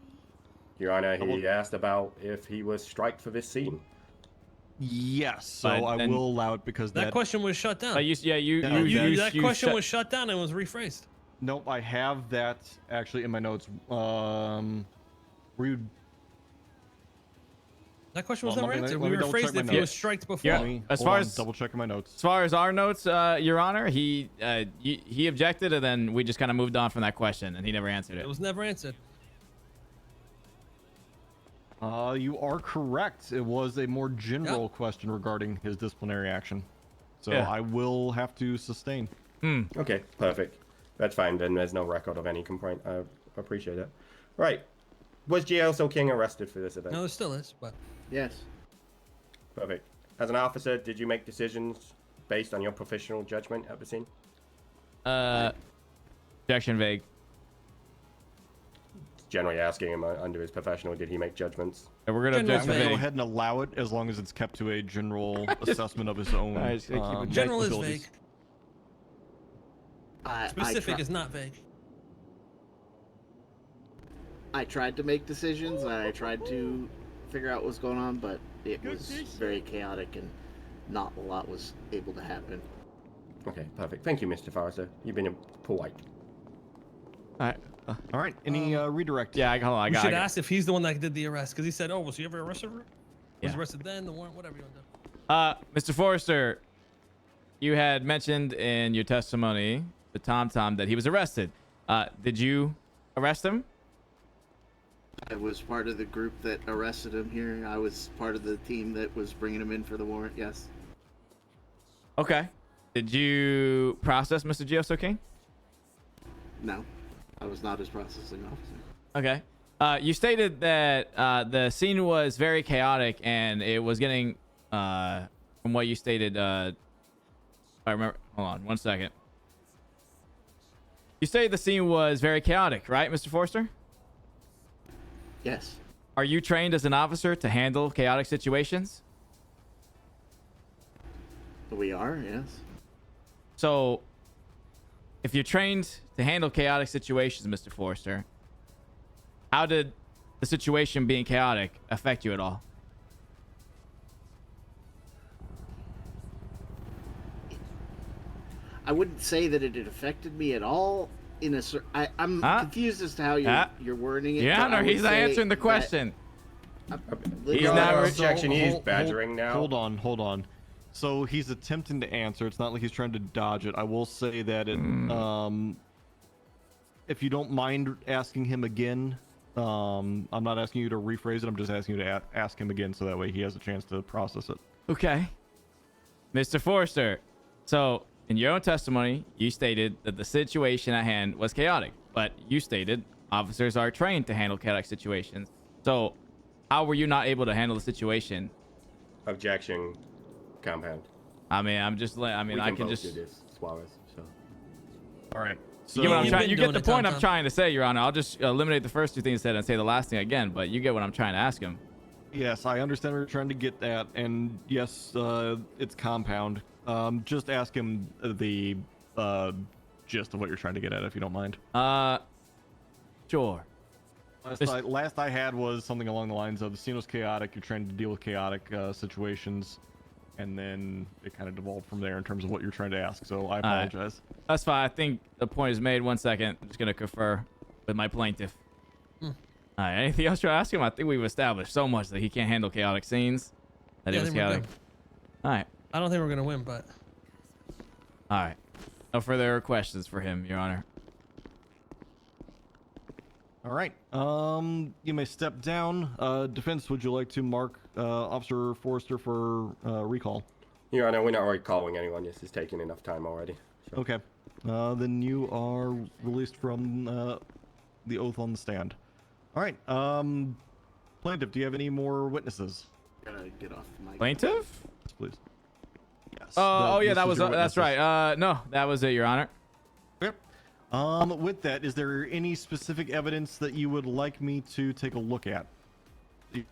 Your Honor, he asked about if he was striked for this scene. Yes, so But I then- will allow it because That question was shut down. You that question shut- was shut down and was rephrased. Nope, I have that actually in my notes. Were you? That question was Well, never let me- answered. let We me double check rephrased my it if he was notes. striked before. Yeah. Let me- As hold far on, as- double checking my notes. As far as our notes, Your Honor, he objected, and then we just kind of moved on from that question, and he never answered It it. was never answered. You are correct. It was a more general question regarding his disciplinary action. So Yeah. I will have to sustain. Okay, perfect. That's fine. Then there's no record of any complaint. I appreciate it. Right. Was G.L.S.O. King arrested for this event? No, there still is, but Yes. Perfect. As an officer, did you make decisions based on your professional judgment at the scene? Objection vague. Generally asking him under his professional, did he make judgments? And we're gonna General object I'm gonna go vague. ahead and allow it as long as it's kept to a general assessment of his own. I just gotta keep it general is abilities. vague. I Specific is not vague. tried to make decisions. I tried to figure out what was going on, but it was very chaotic and not a lot was able to happen. Okay, perfect. Thank you, Mr. Forrester. You've been polite. All right. All right. Any redirect? Yeah, hold on. We should ask if he's the one that did the arrest, because he said, "Oh, was he ever arrested? Was Yeah. he arrested then? The warrant, whatever you want to do." Mr. Forrester, you had mentioned in your testimony to Tom that he was arrested. Did you arrest him? I was part of the group that arrested him here. I was part of the team that was bringing him in for the warrant. Yes. Okay. Did you process Mr. G.S.O. King? No. I was not his processing officer. Okay. You stated that the scene was very chaotic and it was getting, from what you stated, I remember. Hold on 1 second. You stated the scene was very chaotic, right, Mr. Forster? Yes. Are you trained as an officer to handle chaotic situations? We are, yes. So, if you're trained to handle chaotic situations, Mr. Forster, how did the situation being chaotic affect you at all? I wouldn't say that it had affected me at all. I'm Huh? confused as to how you're wording it. Your but I Honor, would he's not say answering the that- question. He's Your not Honor, re- objection. He's hold- badgering now. Hold on. So he's attempting to answer. It's not like he's trying to dodge it. I will say that it, if you don't mind asking him again, I'm not asking you to rephrase it. I'm just asking you to ask him again so that way he has a chance to process it. Okay. Mr. Forster, so in your own testimony, you stated that the situation at hand was chaotic, but you stated officers are trained to handle chaotic situations. So how were you not able to handle the situation? Objection. Compound. I mean, I can both just... do this, Suarez. So. All right. You get what I'm You've trying. been You get doing the it, point Tom. I'm trying to say, Your Honor. I'll just eliminate the first two things said and say the last thing again. But you get what I'm trying to ask him. Yes, I understand what you're trying to get at, and yes, it's compound. Just ask him the gist of what you're trying to get at, if you don't mind. Sure. Last I had was something along the lines of the scene was chaotic. You're trying to deal with chaotic situations, and then it kind of devolved from there in terms of what you're trying to ask. So I apologize. That's fine. I think the point is made. 1 second. I'm just gonna confer with my plaintiff. All right. Anything else you're asking him? I think we've established so much that he can't handle chaotic scenes. That Yeah, it was I think we're chaotic. All right. I don't think we're gonna win, but All right. No further questions for him, Your Honor. All right. You may step down. Defense, would you like to mark Officer Forrester for recall? Your Honor, we're not recalling anyone. This is taking enough time already. So. Okay. Then you are released from the oath on the stand. All right. Plaintiff, do you have any more witnesses? Gotta get off the mic. Plaintiff? Yes, please. Yes. Oh yeah, this that is was your that's witnesses. right. No, that was it, Your Honor. Yep. With that, is there any specific evidence that you would like me to take a look at? the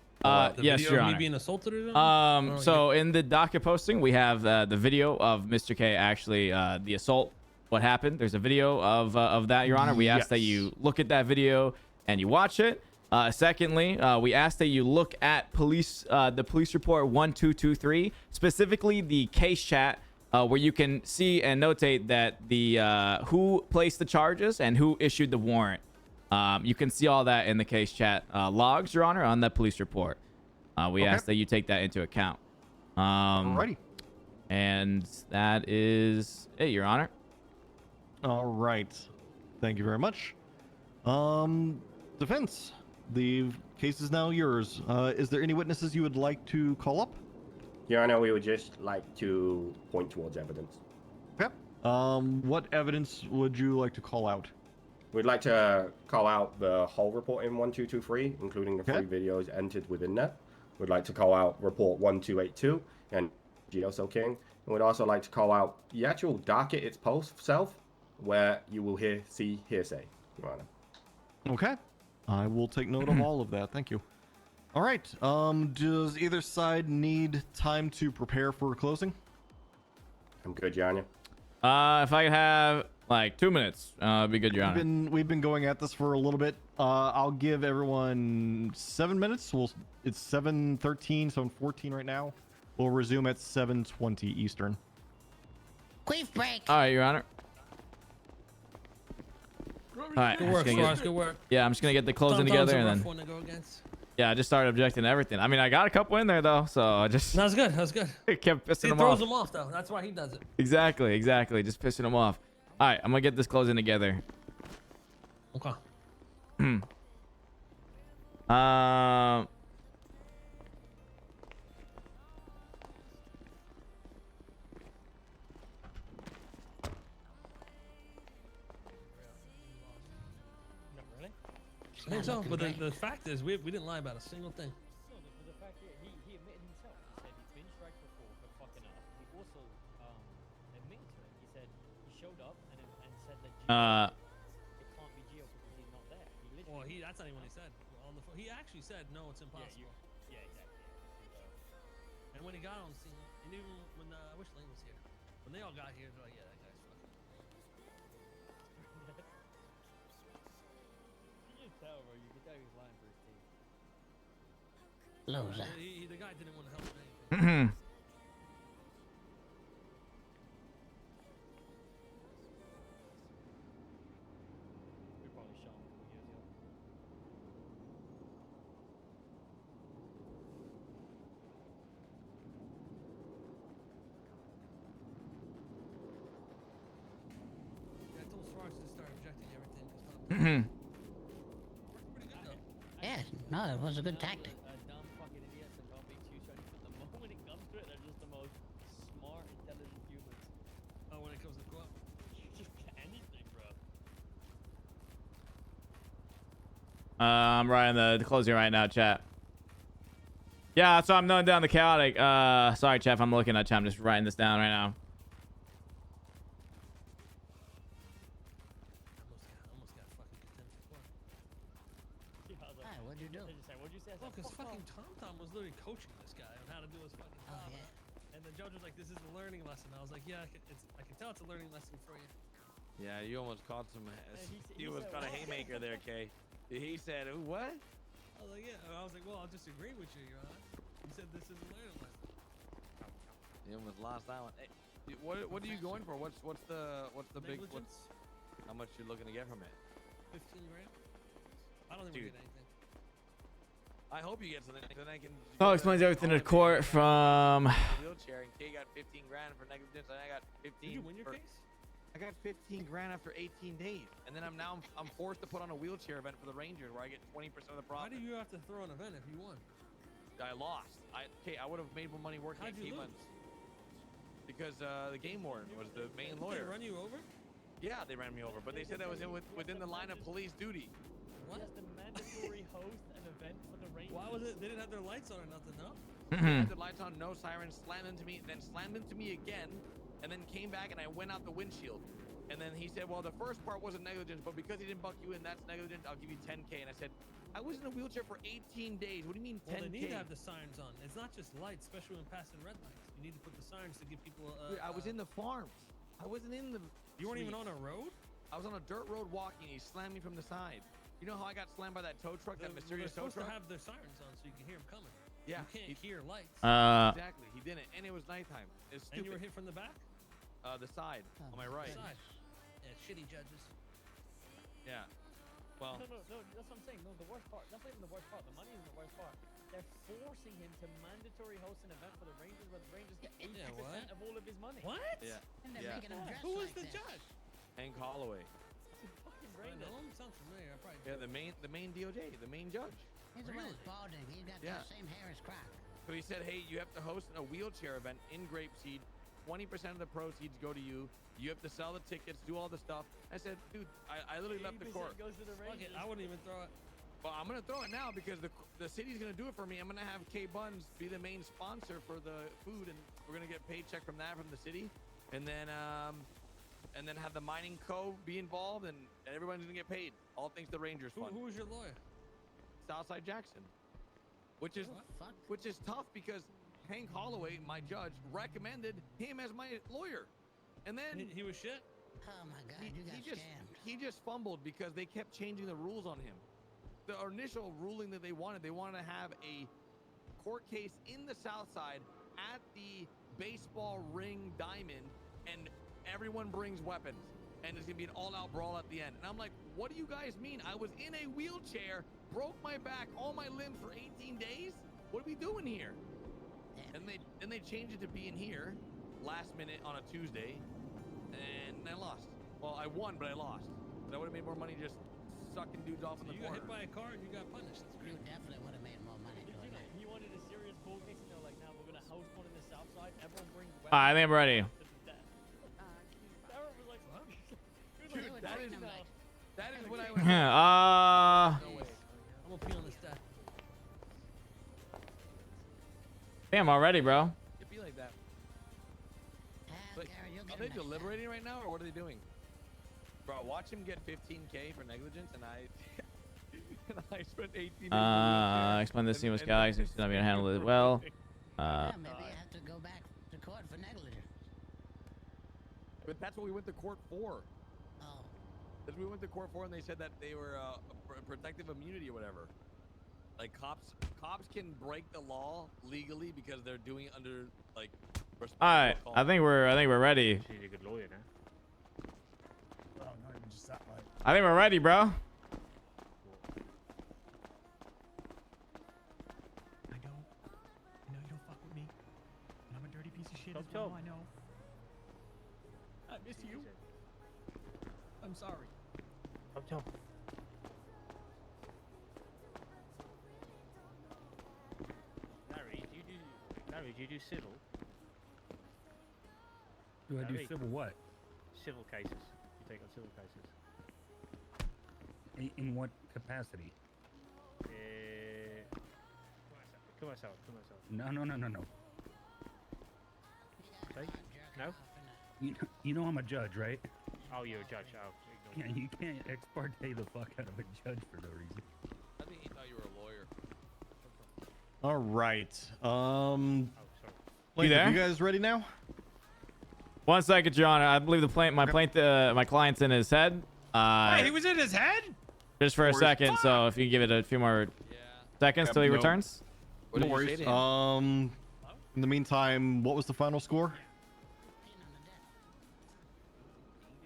Yes, video Your of me Honor. being assaulted or something? So in the docket posting, we have the video of Mr. K actually the assault. What happened? There's a video of that, Your Honor. We ask that you look at that video and you watch it. Secondly, we ask that you look at the police report 1223, specifically the case chat, where you can see and notate that the who placed the charges and who issued the warrant. You can see all that in the case chat logs, Your Honor, on the police report. We ask that you take that into account. Alrighty. And that is it, Your Honor. All right. Thank you very much. Defense, the case is now yours. Is there any witnesses you would like to call up? Your Honor, we would just like to point towards evidence. Yep. What evidence would you like to call out? We'd like to call out the whole report in 1223, including the Okay. 3 videos entered within that. We'd like to call out report 1282 and Geo King. And we'd also like to call out the actual docket itself, where you will see hearsay, Your Honor. Okay. I will take note of all of that. Thank you. All right. Does either side need time to prepare for closing? I'm good, Your Honor. If I could have like 2 minutes, it'd be good, Your Honor. We've been going at this for a little bit. I'll give everyone 7 minutes. It's 7:13, 7:14 right now. We'll resume at 7:20 Eastern. Queef break. All right, Your Honor. All right. Good I'm work, just gonna Suarez. get- Good work. Yeah, I'm just gonna get the closing Sometimes together a and rough then. one to go against. Yeah, I just started objecting to everything. I mean, I got a couple in there though, so I just That was good. That was good. kept pissing It them throws off. him off though. That's why he does it. Exactly, just pissing them off. All right, I'm gonna get this closing together. Okay. I think so, but the fact is, we didn't lie about a single thing. The fact that he admitted himself. He said he's been striked before for fucking up. He also admitted to it. He said he showed up and said that Gio, it can't be Gio because he's not there. He literally. Well, that's not even what he said. On the phone, he actually said no, it's impossible. Yeah, exactly. And when he got on scene, and even when I wish Lane was here, when they all got here, they're like, yeah, that guy's fucking. You can tell, bro. You can tell he's lying for his team. Loser. The guy didn't want to help with anything. We probably shot him 4 years ago. Yeah, I told Suarez to start objecting everything. Worked pretty good though. Yeah, no, it was a good tactic. Dumb fucking idiots and don't be too shiny, but the moment it comes to it, they're just the most smart, intelligent humans. Oh, when it comes to court. Just anything, bro. I'm writing the closing right now, chat. Yeah, so I'm noting down the chaotic. Sorry, Chef, I'm looking at chat. I'm just writing this down right now. Almost got fucking contempt for court. Yeah, I was like, Hey, what'd you do? What'd you say? What'd you say? I Well, said, because fuck fucking off. Tom was literally coaching this guy on how to do his fucking Oh, job. yeah. And the judge was like, "This is a learning lesson." I was like, "Yeah, I can tell it's a learning lesson for you." Yeah, you almost caught some. he You was said caught a what? haymaker there, Kay. He said, "What?" I was like, "Yeah." I was like, "Well, I'll disagree with you, Your Honor." You said this is a learning lesson. You almost lost that one. Hey, what are you going for? What's the big? Negligence, How much you looking to get from it? 15 grand. I don't think we Dude. get anything. I hope you get something. Then I can. Oh, explains everything to court from. Wheelchair, and Kay got 15 grand for negligence, and I got 15. Did you win your for- case? I got 15 grand after 18 days, and then I'm forced to put on a wheelchair event for the Rangers where I get 20% of the Why profit. do you have to throw an event if you won? I lost. I would have made more money working How'd at you K-Buns. lose? Because the game warden was the main Did lawyer. they run you over? Yeah, they ran me over, but they said that was within the line of police duty. What? He has to mandatory host an event for the Rangers. Why was it? They didn't have their lights on or nothing, no? Had the lights on, no sirens, slammed into me, then slammed into me again, and then came back and I went out the windshield. And then he said, well, the first part wasn't negligence, but because he didn't buck you in, that's negligence. I'll give you 10K. And I said, I was in a wheelchair for 18 days. What do you mean 10K? Well, they need to have the sirens on. It's not just lights, especially when passing red lights. You need to put the sirens to give people. Dude, I was in the farms. I wasn't in the. You weren't even streets. on a road. I was on a dirt road walking. He slammed me from the side. You know how I got slammed by that tow truck, that mysterious tow They're supposed truck? to have their sirens on so you can hear them coming. Yeah, You can't hear lights. exactly. He didn't, and it was nighttime. It's stupid. And you were hit from the back. The side on my right. Side. Yeah, shitty judges. Yeah. Well. No, that's what I'm saying. No, the worst part. That's not even the worst part. The money isn't the worst part. They're forcing him to mandatory host an event for the Rangers where the Rangers get 80% what? of all of his money. What? Yeah. And they're Yeah. making him dress Who was like the this. judge? Hank Holloway. It's fucking I brain know him. Sounds familiar. I probably. Yeah, the main DOJ, the main judge. He's the one that's balding. He's got Yeah. the same hair as Croc. So he said, hey, you have to host a wheelchair event in Grapeseed. 20% of the proceeds go to you. You have to sell the tickets, do all the stuff. I said, dude, I literally left the 80% court. goes to the Fuck it. Rangers. I wouldn't even throw it. Well, I'm gonna throw it now because the city's gonna do it for me. I'm gonna have K Buns be the main sponsor for the food, and we're gonna get paycheck from that from the city, and then have the mining co be involved, and everyone's gonna get paid. All thanks to the Rangers Fund. Who was your lawyer? Southside Jackson, which is Fuck. tough because Hank Holloway, my judge, recommended him as my lawyer, and then He was shit. Oh my God, you got scammed. he just fumbled because they kept changing the rules on him. The initial ruling that they wanted to have a court case in the South Side at the baseball ring diamond, and everyone brings weapons, and it's gonna be an all-out brawl at the end. And I'm like, what do you guys mean? I was in a wheelchair, broke my back, all my limbs for 18 days. What are we doing here? And they changed it to being here last minute on a Tuesday, and I lost. Well, I won, but I lost. But I would have made more money just sucking dudes off in the You got corner. hit by a car and you got punished. You definitely would have made more money Did you doing know that. he wanted a serious bull case, and they're like, "Now we're gonna host one in the South Side. Everyone brings weapons." I think I'm ready. to the death." Sarah was like, "What?" He was They like, were that treating is- him like That is what I would. Uh, No way. I'm gonna pee on this deck. damn, already, bro. It'd be like that. Ah, But Gary, you'll are get they him next time. deliberating right now, or what are they doing? Bro, watch him get 15K for negligence, and I, and I spent 18 days. Explain this seamless guy. He's not gonna handle it well. Yeah, maybe you have to go back to court for negligence. But that's what we went to court for. Oh, That's what we went to court for, and they said that they were protective immunity or whatever. Like cops can break the law legally because they're doing it under like. All right, I think we're ready. She's a good lawyer now. Oh, not even just that, like. I think we're ready, bro. I know. You don't fuck with me. And I'm a dirty piece of shit as well. I know. I miss you. I'm sorry. Tom. Larry, do you do civil? Do I do Larry. civil what? Civil cases. You take on civil cases. In what capacity? Come myself. No. Sorry? No? You know I'm a judge, right? Oh, you're a judge. Oh, Yeah, ignore me. you can't ex parte the fuck out of a judge for no reason. I think he thought you were a lawyer. All right. Oh, sorry. Plaintiff, there? you guys ready now? 1 second, Your Honor. I believe my client's in his head. Wait, he was in his head? Just for a Worries. second. So if you give it a few more Yeah. seconds till he no. returns. What No did you say worries. to him? In the meantime, what was the final score?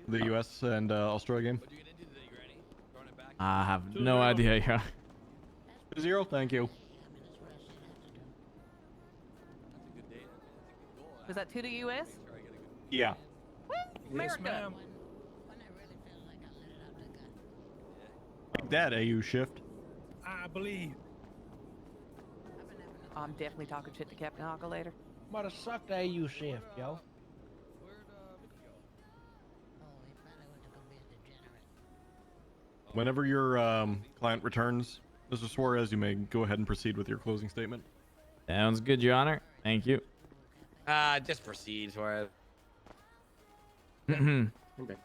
The U.S. and Australia game. What'd you get into today, Granny? Throwing it back? I have no idea, Your Honor. 2-0. Thank you. Was that to the U.S.? Yeah. Woo! America. That AU shift. I believe. I'm definitely talking shit to Captain Haka later. Mother suck the AU shift, yo. Whenever your client returns, Mr. Suarez, you may go ahead and proceed with your closing statement. Sounds good, Your Honor. Thank you. Just proceed, Suarez. Okay.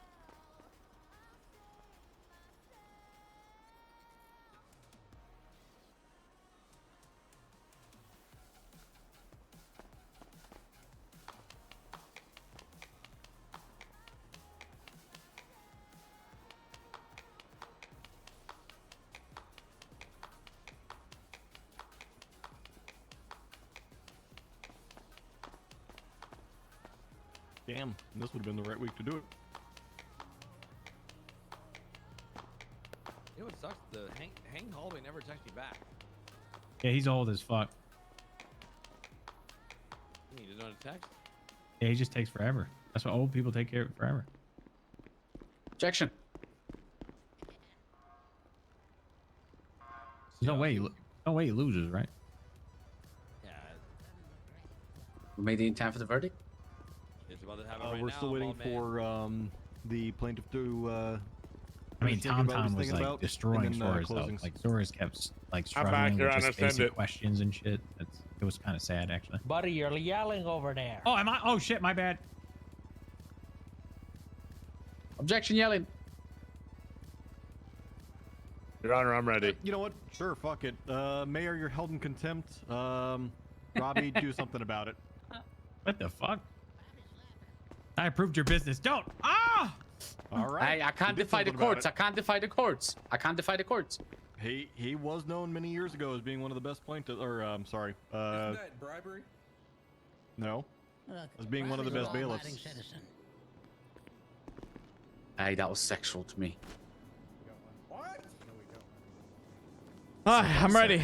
Damn, this would have been the right week to do it. You know what sucks? The Hank Holloway never texted me back. Yeah, he's old as fuck. You need to know to text. Yeah, he just takes forever. That's what old people take care of forever. Objection. No way he loses, right? Yeah. We made it in time for the verdict. It's about to happen right We're now, still waiting bald man. for the plaintiff to. I mean, think about what Tom he's was thinking like about, destroying and then, Suarez though. closings. Like Suarez kept like I'm back, struggling Your with Honor, just send basic it. questions and shit. It was kind of sad actually. Buddy, you're yelling over there. Oh, am I? Oh shit, my bad. Objection yelling. Your Honor, I'm ready. You know what? Sure, fuck it. Mayor, you're held in contempt. Robbie, do something about it. What the fuck? I approved your business. Don't. Ah! All right. I can't Do defy the something about courts. it. I can't defy the courts. I can't defy the courts. He was known many years ago as being one of the best plaintiffs, or I'm sorry. Isn't that bribery? No. Look, As being one of the Robbie's best a bailiffs. law-abiding citizen. Hey, that was sexual to me. What? I'm ready.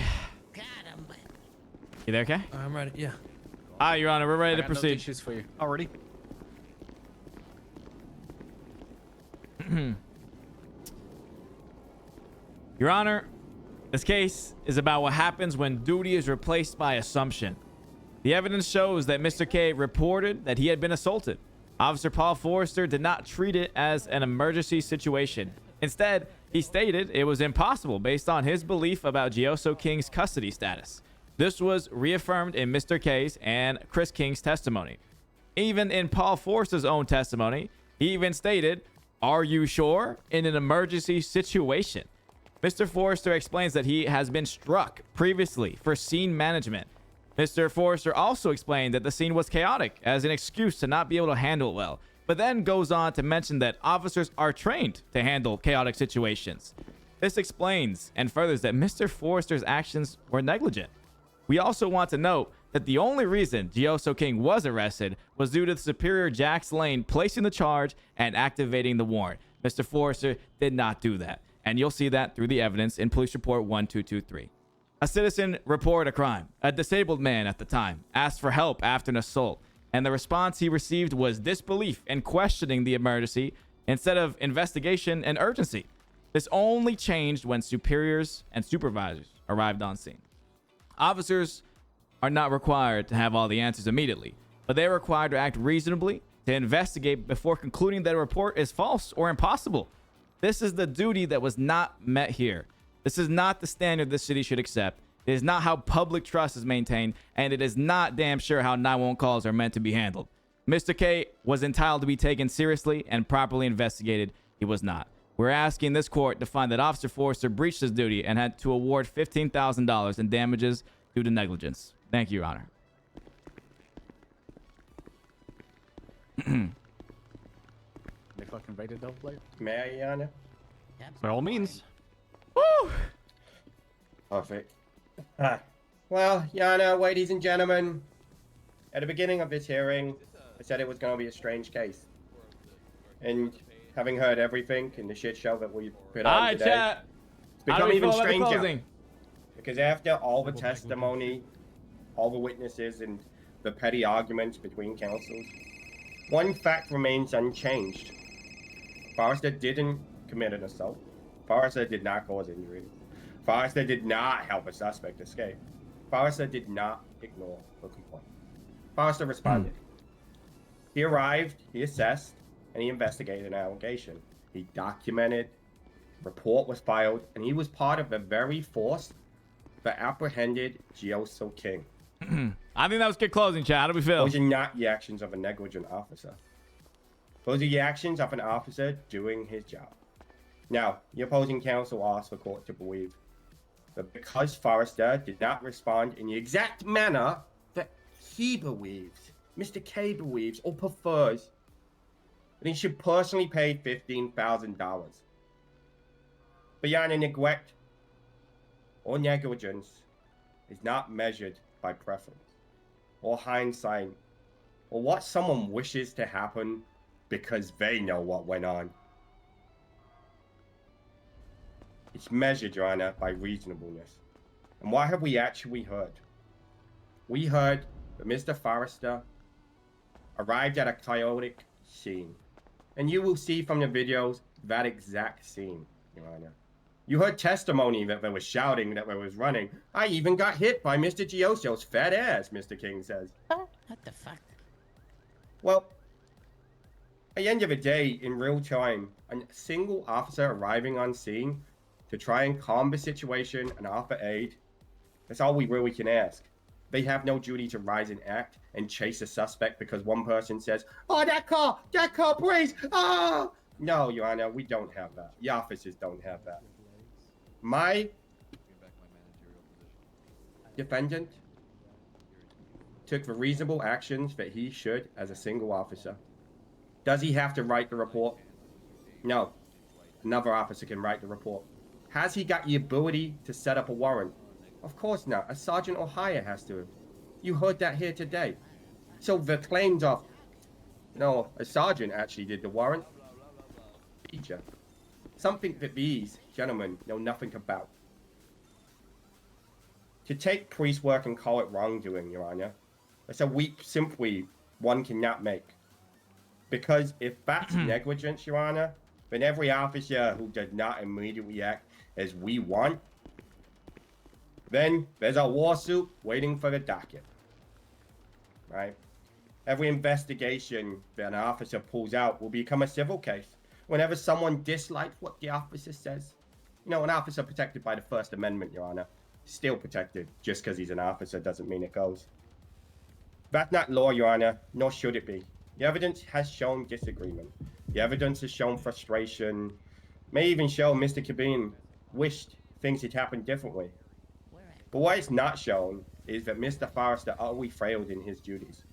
Got him. You there, okay? I'm ready. Yeah. Your Honor, we're ready I to got no proceed. tissues for you. Already. Your Honor, this case is about what happens when duty is replaced by assumption. The evidence shows that Mr. K reported that he had been assaulted. Officer Paul Forrester did not treat it as an emergency situation. Instead, he stated it was impossible based on his belief about Gioso King's custody status. This was reaffirmed in Mr. K's and Chris King's testimony. Even in Paul Forrester's own testimony, he even stated, "Are you sure?" in an emergency situation. Mr. Forrester explains that he has been struck previously for scene management. Mr. Forrester also explained that the scene was chaotic as an excuse to not be able to handle it well, but then goes on to mention that officers are trained to handle chaotic situations. This explains and furthers that Mr. Forrester's actions were negligent. We also want to note that the only reason Gioso King was arrested was due to the Superior Jax Lane placing the charge and activating the warrant. Mr. Forrester did not do that, and you'll see that through the evidence in Police Report 1223. A citizen reported a crime. A disabled man at the time asked for help after an assault, and the response he received was disbelief and questioning the emergency instead of investigation and urgency. This only changed when superiors and supervisors arrived on scene. Officers are not required to have all the answers immediately, but they are required to act reasonably, to investigate before concluding that a report is false or impossible. This is the duty that was not met here. This is not the standard the city should accept. It is not how public trust is maintained, and it is not damn sure how 911 calls are meant to be handled. Mr. K was entitled to be taken seriously and properly investigated. He was not. We're asking this court to find that Officer Forrester breached his duty and had to award $15,000 in damages due to negligence. Thank you, Your Honor. They fucking rated double player. May I, Your Honor? By all means. Woo! Perfect. Well, Your Honor, ladies and gentlemen, at the beginning of this hearing, I said it was going to be a strange case. And having heard everything in the shit show that we put on today, chat. it's become even about the stranger. closing? Because after all the testimony, all the witnesses, and the petty arguments between councils, one fact remains unchanged. Forrester didn't commit an assault. Forrester did not cause injury. Forrester did not help a suspect escape. Forrester did not ignore the complaint. Forrester responded. He arrived, he assessed, and he investigated an allegation. He documented, report was filed, and he was part of the very force that apprehended Gioso King. I think that was good closing, chat. How do we feel? Those are not the actions of a negligent officer. Those are the actions of an officer doing his job. Now, the opposing counsel asked the court to believe that because Forrester did not respond in the exact manner that he believes, Mr. K believes, or prefers, that he should personally pay $15,000. Beyond neglect or negligence is not measured by preference or hindsight or what someone wishes to happen because they know what went on. It's measured, Your Honor, by reasonableness. And what have we actually heard? We heard that Mr. Forrester arrived at a chaotic scene. And you will see from the videos that exact scene, Your Honor. You heard testimony that they were shouting, that they was running. I even got hit by Mr. Gioso's fat ass, Mr. King says. What the fuck? Well, at the end of the day, in real time, a single officer arriving on scene to try and calm the situation and offer aid, that's all we really can ask. They have no duty to rise and act and chase a suspect because one person says, oh, that car, please, ah! No, Your Honor, we don't have that. The officers don't have that. My defendant took the reasonable actions that he should as a single officer. Does he have to write the report? No. Another officer can write the report. Has he got the ability to set up a warrant? Of course not. A sergeant or higher has to. You heard that here today. So the claims of, no, a sergeant actually did the warrant. Something that these gentlemen know nothing about. To take police work and call it wrongdoing, Your Honor, that's a leap simply one cannot make. Because if that's negligence, Your Honor, then every officer who does not immediately act as we want, then there's a lawsuit waiting for the docket. Right? Every investigation that an officer pulls out will become a civil case. Whenever someone dislikes what the officer says. You know, an officer protected by the First Amendment, Your Honor, still protected. Just because he's an officer doesn't mean it goes. That's not law, Your Honor, nor should it be. The evidence has shown disagreement. The evidence has shown frustration. May even show Mr. Cabin wished things had happened differently. But what is not shown is that Mr. Forrester utterly failed in his duties.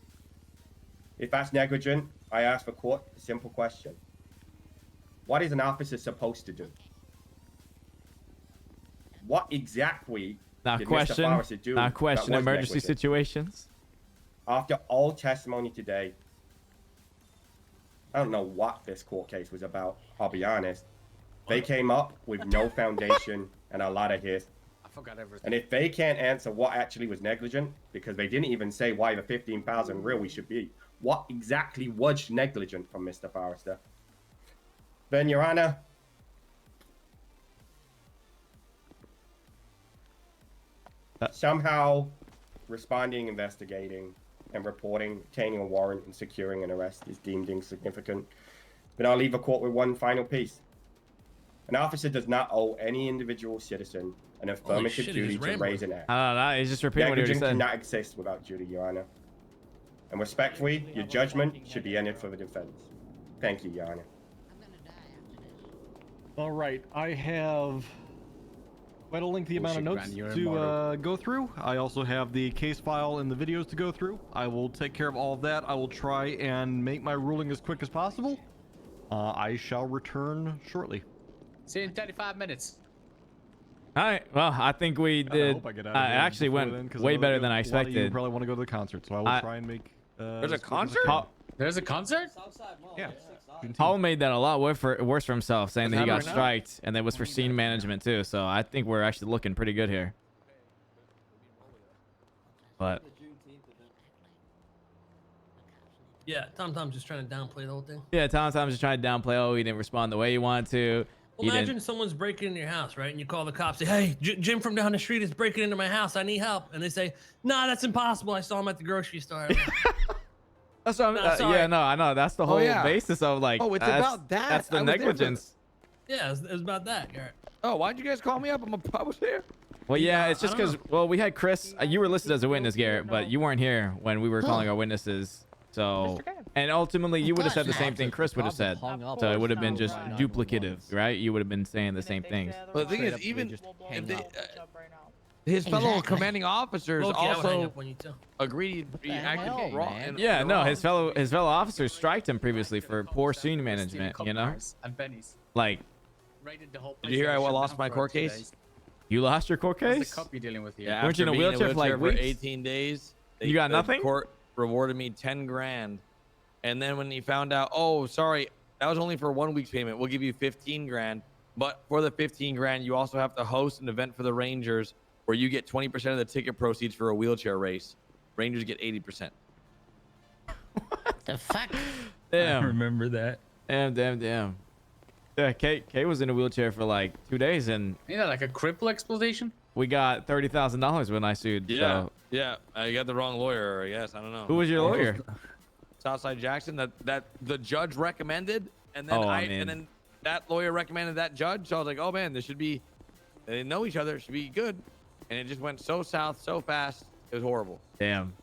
If that's negligent, I ask the court a simple question. What is an officer supposed to do? What exactly did Mr. Forrester do? Not question emergency situations. After all testimony today, I don't know what this court case was about, I'll be honest. They came up with no foundation and a lot of hits. I forgot everything. And if they can't answer what actually was negligent, because they didn't even say why the 15,000 really should be, what exactly was negligent from Mr. Forrester? Then, Your Honor, somehow responding, investigating, and reporting, obtaining a warrant, and securing an arrest is deemed insignificant. Then I'll leave the court with one final piece. An officer does not owe any individual citizen an affirmative duty to raise an act. He's just repeating what he said. Negligence cannot exist without duty, Your Honor. And respectfully, your judgment should be entered for the defense. Thank you, Your Honor. All right, I have quite a lengthy amount of notes to go through. I also have the case file and the videos to go through. I will take care of all of that. I will try and make my ruling as quick as possible. I shall return shortly. See you in 35 minutes. All right. Well, I think we did. I hope I get out of here It actually before went then, way better than I a lot of you expected. probably want to go to the concert, so I will try and make. There's a concert? There's a concert? Yeah. Paul made that a lot worse for himself, saying that he got Is that right striked, and that was for scene management too. So I think we're actually looking pretty good here. But Yeah, Tom's just trying to downplay the whole thing. Yeah, Tom's just trying to downplay. Oh, he didn't respond the way he wanted to. Well, imagine someone's breaking into your house, right? And you call the cops, say, hey, Jim from down the street is breaking into my house. I need help. And they say, nah, that's impossible. I saw him at the grocery store. That's what I'm, sorry. yeah, no, I know. That's the whole basis of like. Oh, it's about that. That's the I was there for negligence. Yeah, it was about that, Garrett. Oh, why'd you guys call me up? I was there. Well, yeah, it's just because, well, we had Chris. You were listed as a witness, Garrett, but you weren't here when we were calling our witnesses. So, and ultimately, you would have said the same thing Chris would have said. So it would have been just duplicative, right? You would have been saying the same things. But the thing is, even if they, his fellow commanding officers also agreed he acted wrong. Yeah, no, his fellow officers striked him previously for poor scene management. You know, and pennies. like. Did you hear I lost my court case? You lost your court case? What's the cop you dealing with here? Yeah, weren't you in a wheelchair for like weeks? 18 days. You got nothing? The court rewarded me 10 grand. And then when he found out, oh, sorry, that was only for 1 week's payment. We'll give you 15 grand. But for the 15 grand, you also have to host an event for the Rangers where you get 20% of the ticket proceeds for a wheelchair race. Rangers get 80%. What the fuck? Damn. I remember that. Damn. Yeah, Kay was in a wheelchair for like 2 days, and like a cripple exploitation. we got $30,000 when I sued. Yeah, So. yeah. I got the wrong lawyer, I guess. I don't know. Who was your lawyer? Southside Jackson. That the judge recommended, and then and then that lawyer recommended that judge. So I was like, oh man, this should be. They didn't know each other. It should be good, and it just went so south so fast. It was horrible. Damn.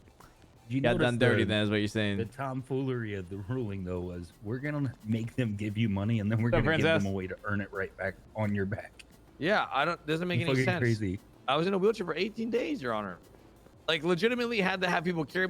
You got done dirty. The, then is what you're saying. The tomfoolery of the ruling though was we're gonna make them give you money and then we're gonna give them a way to earn it right back on your back. Yeah, doesn't make any sense. Crazy. I was in a wheelchair for 18 days, Your Honor. Like legitimately had to have people carry